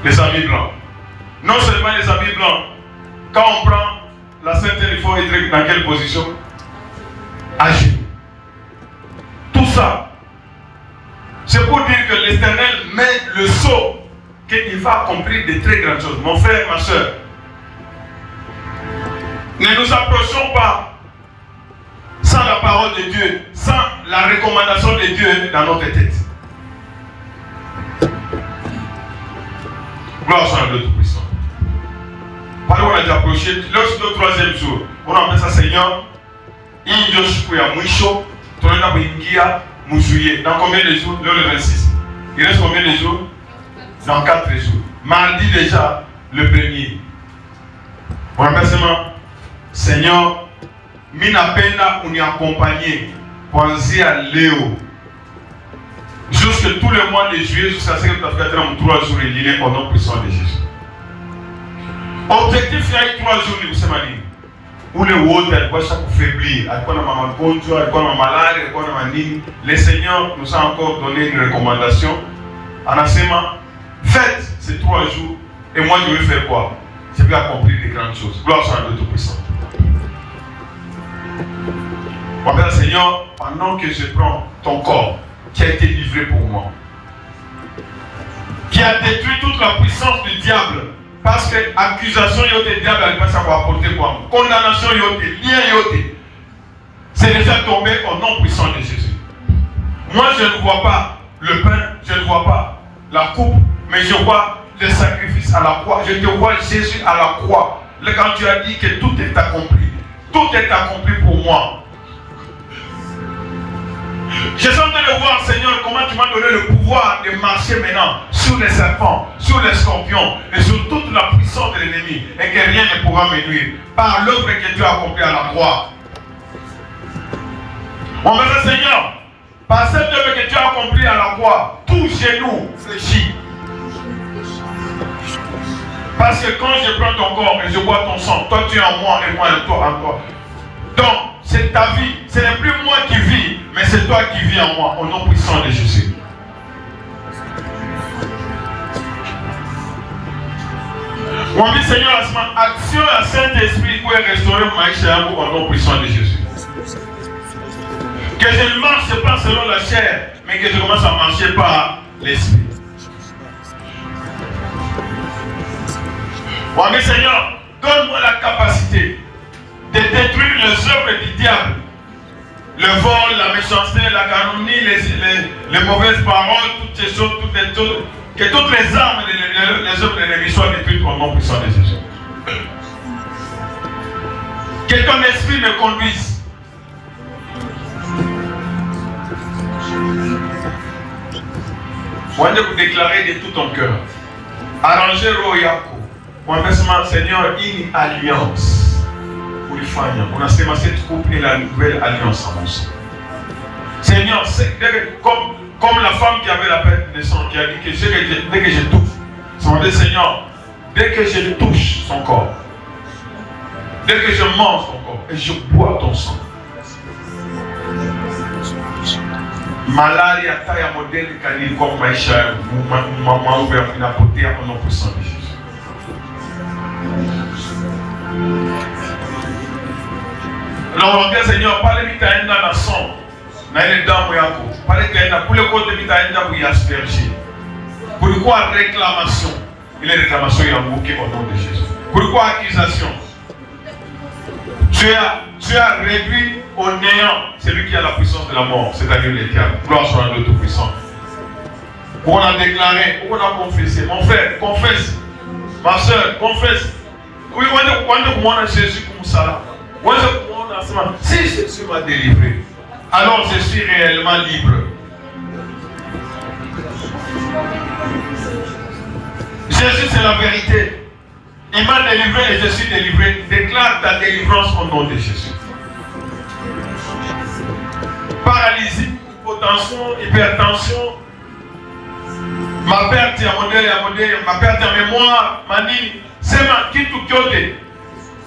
Les habits blancs. Non seulement les habits blancs. Quand on prend la Sainte, il faut être dans quelle position? À genoux. Tout ça, c'est pour dire que l'Éternel met le sceau qu'il va accomplir de très grandes choses. Mon frère, ma soeur, ne nous approchons pas sans la parole de Dieu, sans la recommandation de Dieu dans notre tête. Gloire soit à Dieu Tout-Puissant. Par où on a déjà approché, le troisième jour, on appelle ça Seigneur. Il y a Moucho, dans combien de jours? Le 26. Il reste combien de jours? Dans 4 jours. Mardi déjà, le 1er. On appelle seulement Seigneur, mina pena on y accompagné. Pensez à Léo. Jusque tout le mois de juillet, jusqu'à ce que tu as fait 3 jours et l'île au nom puissant de Jésus. Objectif, il y a 3 jours, vous savez. Où les autres, elles vont chaque faiblir. Le Seigneur nous a encore donné une recommandation. En enseignement, faites ces 3 jours. Et moi, je vais faire quoi? Je vais accomplir des grandes choses. Gloire soit à Dieu Tout-Puissant. Mon Père Seigneur, pendant que je prends ton corps qui a été livré pour moi, qui a détruit toute la puissance du diable, parce que accusation yote diable elle va savoir apporter quoi? Condamnation yote, lien yote, c'est déjà tombé au nom puissant de Jésus. Moi je ne vois pas le pain, je ne vois pas la coupe, mais je vois le sacrifice à la croix. Je te vois Jésus à la croix. Quand tu as dit que tout est accompli, tout est accompli pour moi. Je suis en train de voir, Seigneur, comment tu m'as donné le pouvoir de marcher maintenant sur les serpents, sur les scorpions et sur toute la puissance de l'ennemi et que rien ne pourra me nuire par l'œuvre que tu as accomplie à la croix. Mon Père Seigneur, par cette œuvre que tu as accomplie à la croix, tout genou fléchit. Parce que quand je prends ton corps et je bois ton sang, toi tu es en moi et moi en toi encore. Donc, c'est ta vie. Ce n'est plus moi qui vis, mais c'est toi qui vis en moi, au nom puissant de Jésus. On dit Seigneur, action à Saint-Esprit pour restaurer ma chair au nom puissant de Jésus. Que je ne marche pas selon la chair, mais que je commence à marcher par l'Esprit. On dit Seigneur, donne-moi la capacité de détruire les œuvres du diable. Le vol, la méchanceté, la calomnie, les mauvaises paroles, toutes ces choses, que toutes les armes et les œuvres de l'ennemi soient détruites au nom puissant de Jésus. Que ton esprit me conduise. Moi, je vous déclarer de tout ton cœur. Arrangez Royako. Moi, Seigneur, une alliance. On a sémancé cette couple et la nouvelle alliance en mon sang. Seigneur, comme la femme qui avait la perte de sang, qui a dit que dès que je touche, Seigneur, dès que je touche son corps, Dès que je mange ton corps et je bois ton sang. Malaria taille modèle canine comme Maïcha, maman ouvert une apothique en nom puissant de Jésus. Alors, bien Seigneur, parlez-moi de la nation. Naile damu yako pale kaenda kule kote vitaenda kuiasperger. Kulikuwa réclamation, ile réclamation ianguke au nom de Jésus. Kulikuwa accusation. Tu as réduit au néant celui qui a la puissance de la mort, c'est-à-dire les diables. Gloire soit à Dieu tout-puissant. On a déclaré, on a confessé. Mon frère, confesse. Ma soeur, confesse. Oui, on a Jésus comme ça. Si Jésus m'a délivré, alors je suis réellement libre. Jésus, c'est la vérité. Il m'a délivré et je suis délivré. Déclare ta délivrance au nom de Jésus. Paralysie, hypotension, hypertension, ma perte ya modèle, ma perte en mémoire, mani, c'est ma kitu kyote.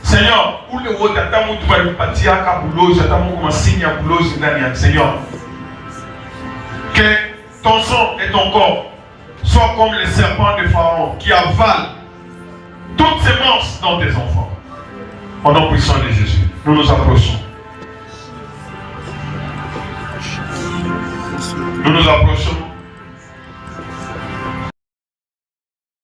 Seigneur, où le haut t'attends, tu vas lui partir à Kabouloz, j'attends mon signe à Kabouloz, Seigneur. Que ton sang et ton corps soient comme les serpents de Pharaon qui avalent toutes ces morts dans tes enfants. Au nom puissant de Jésus, nous nous approchons.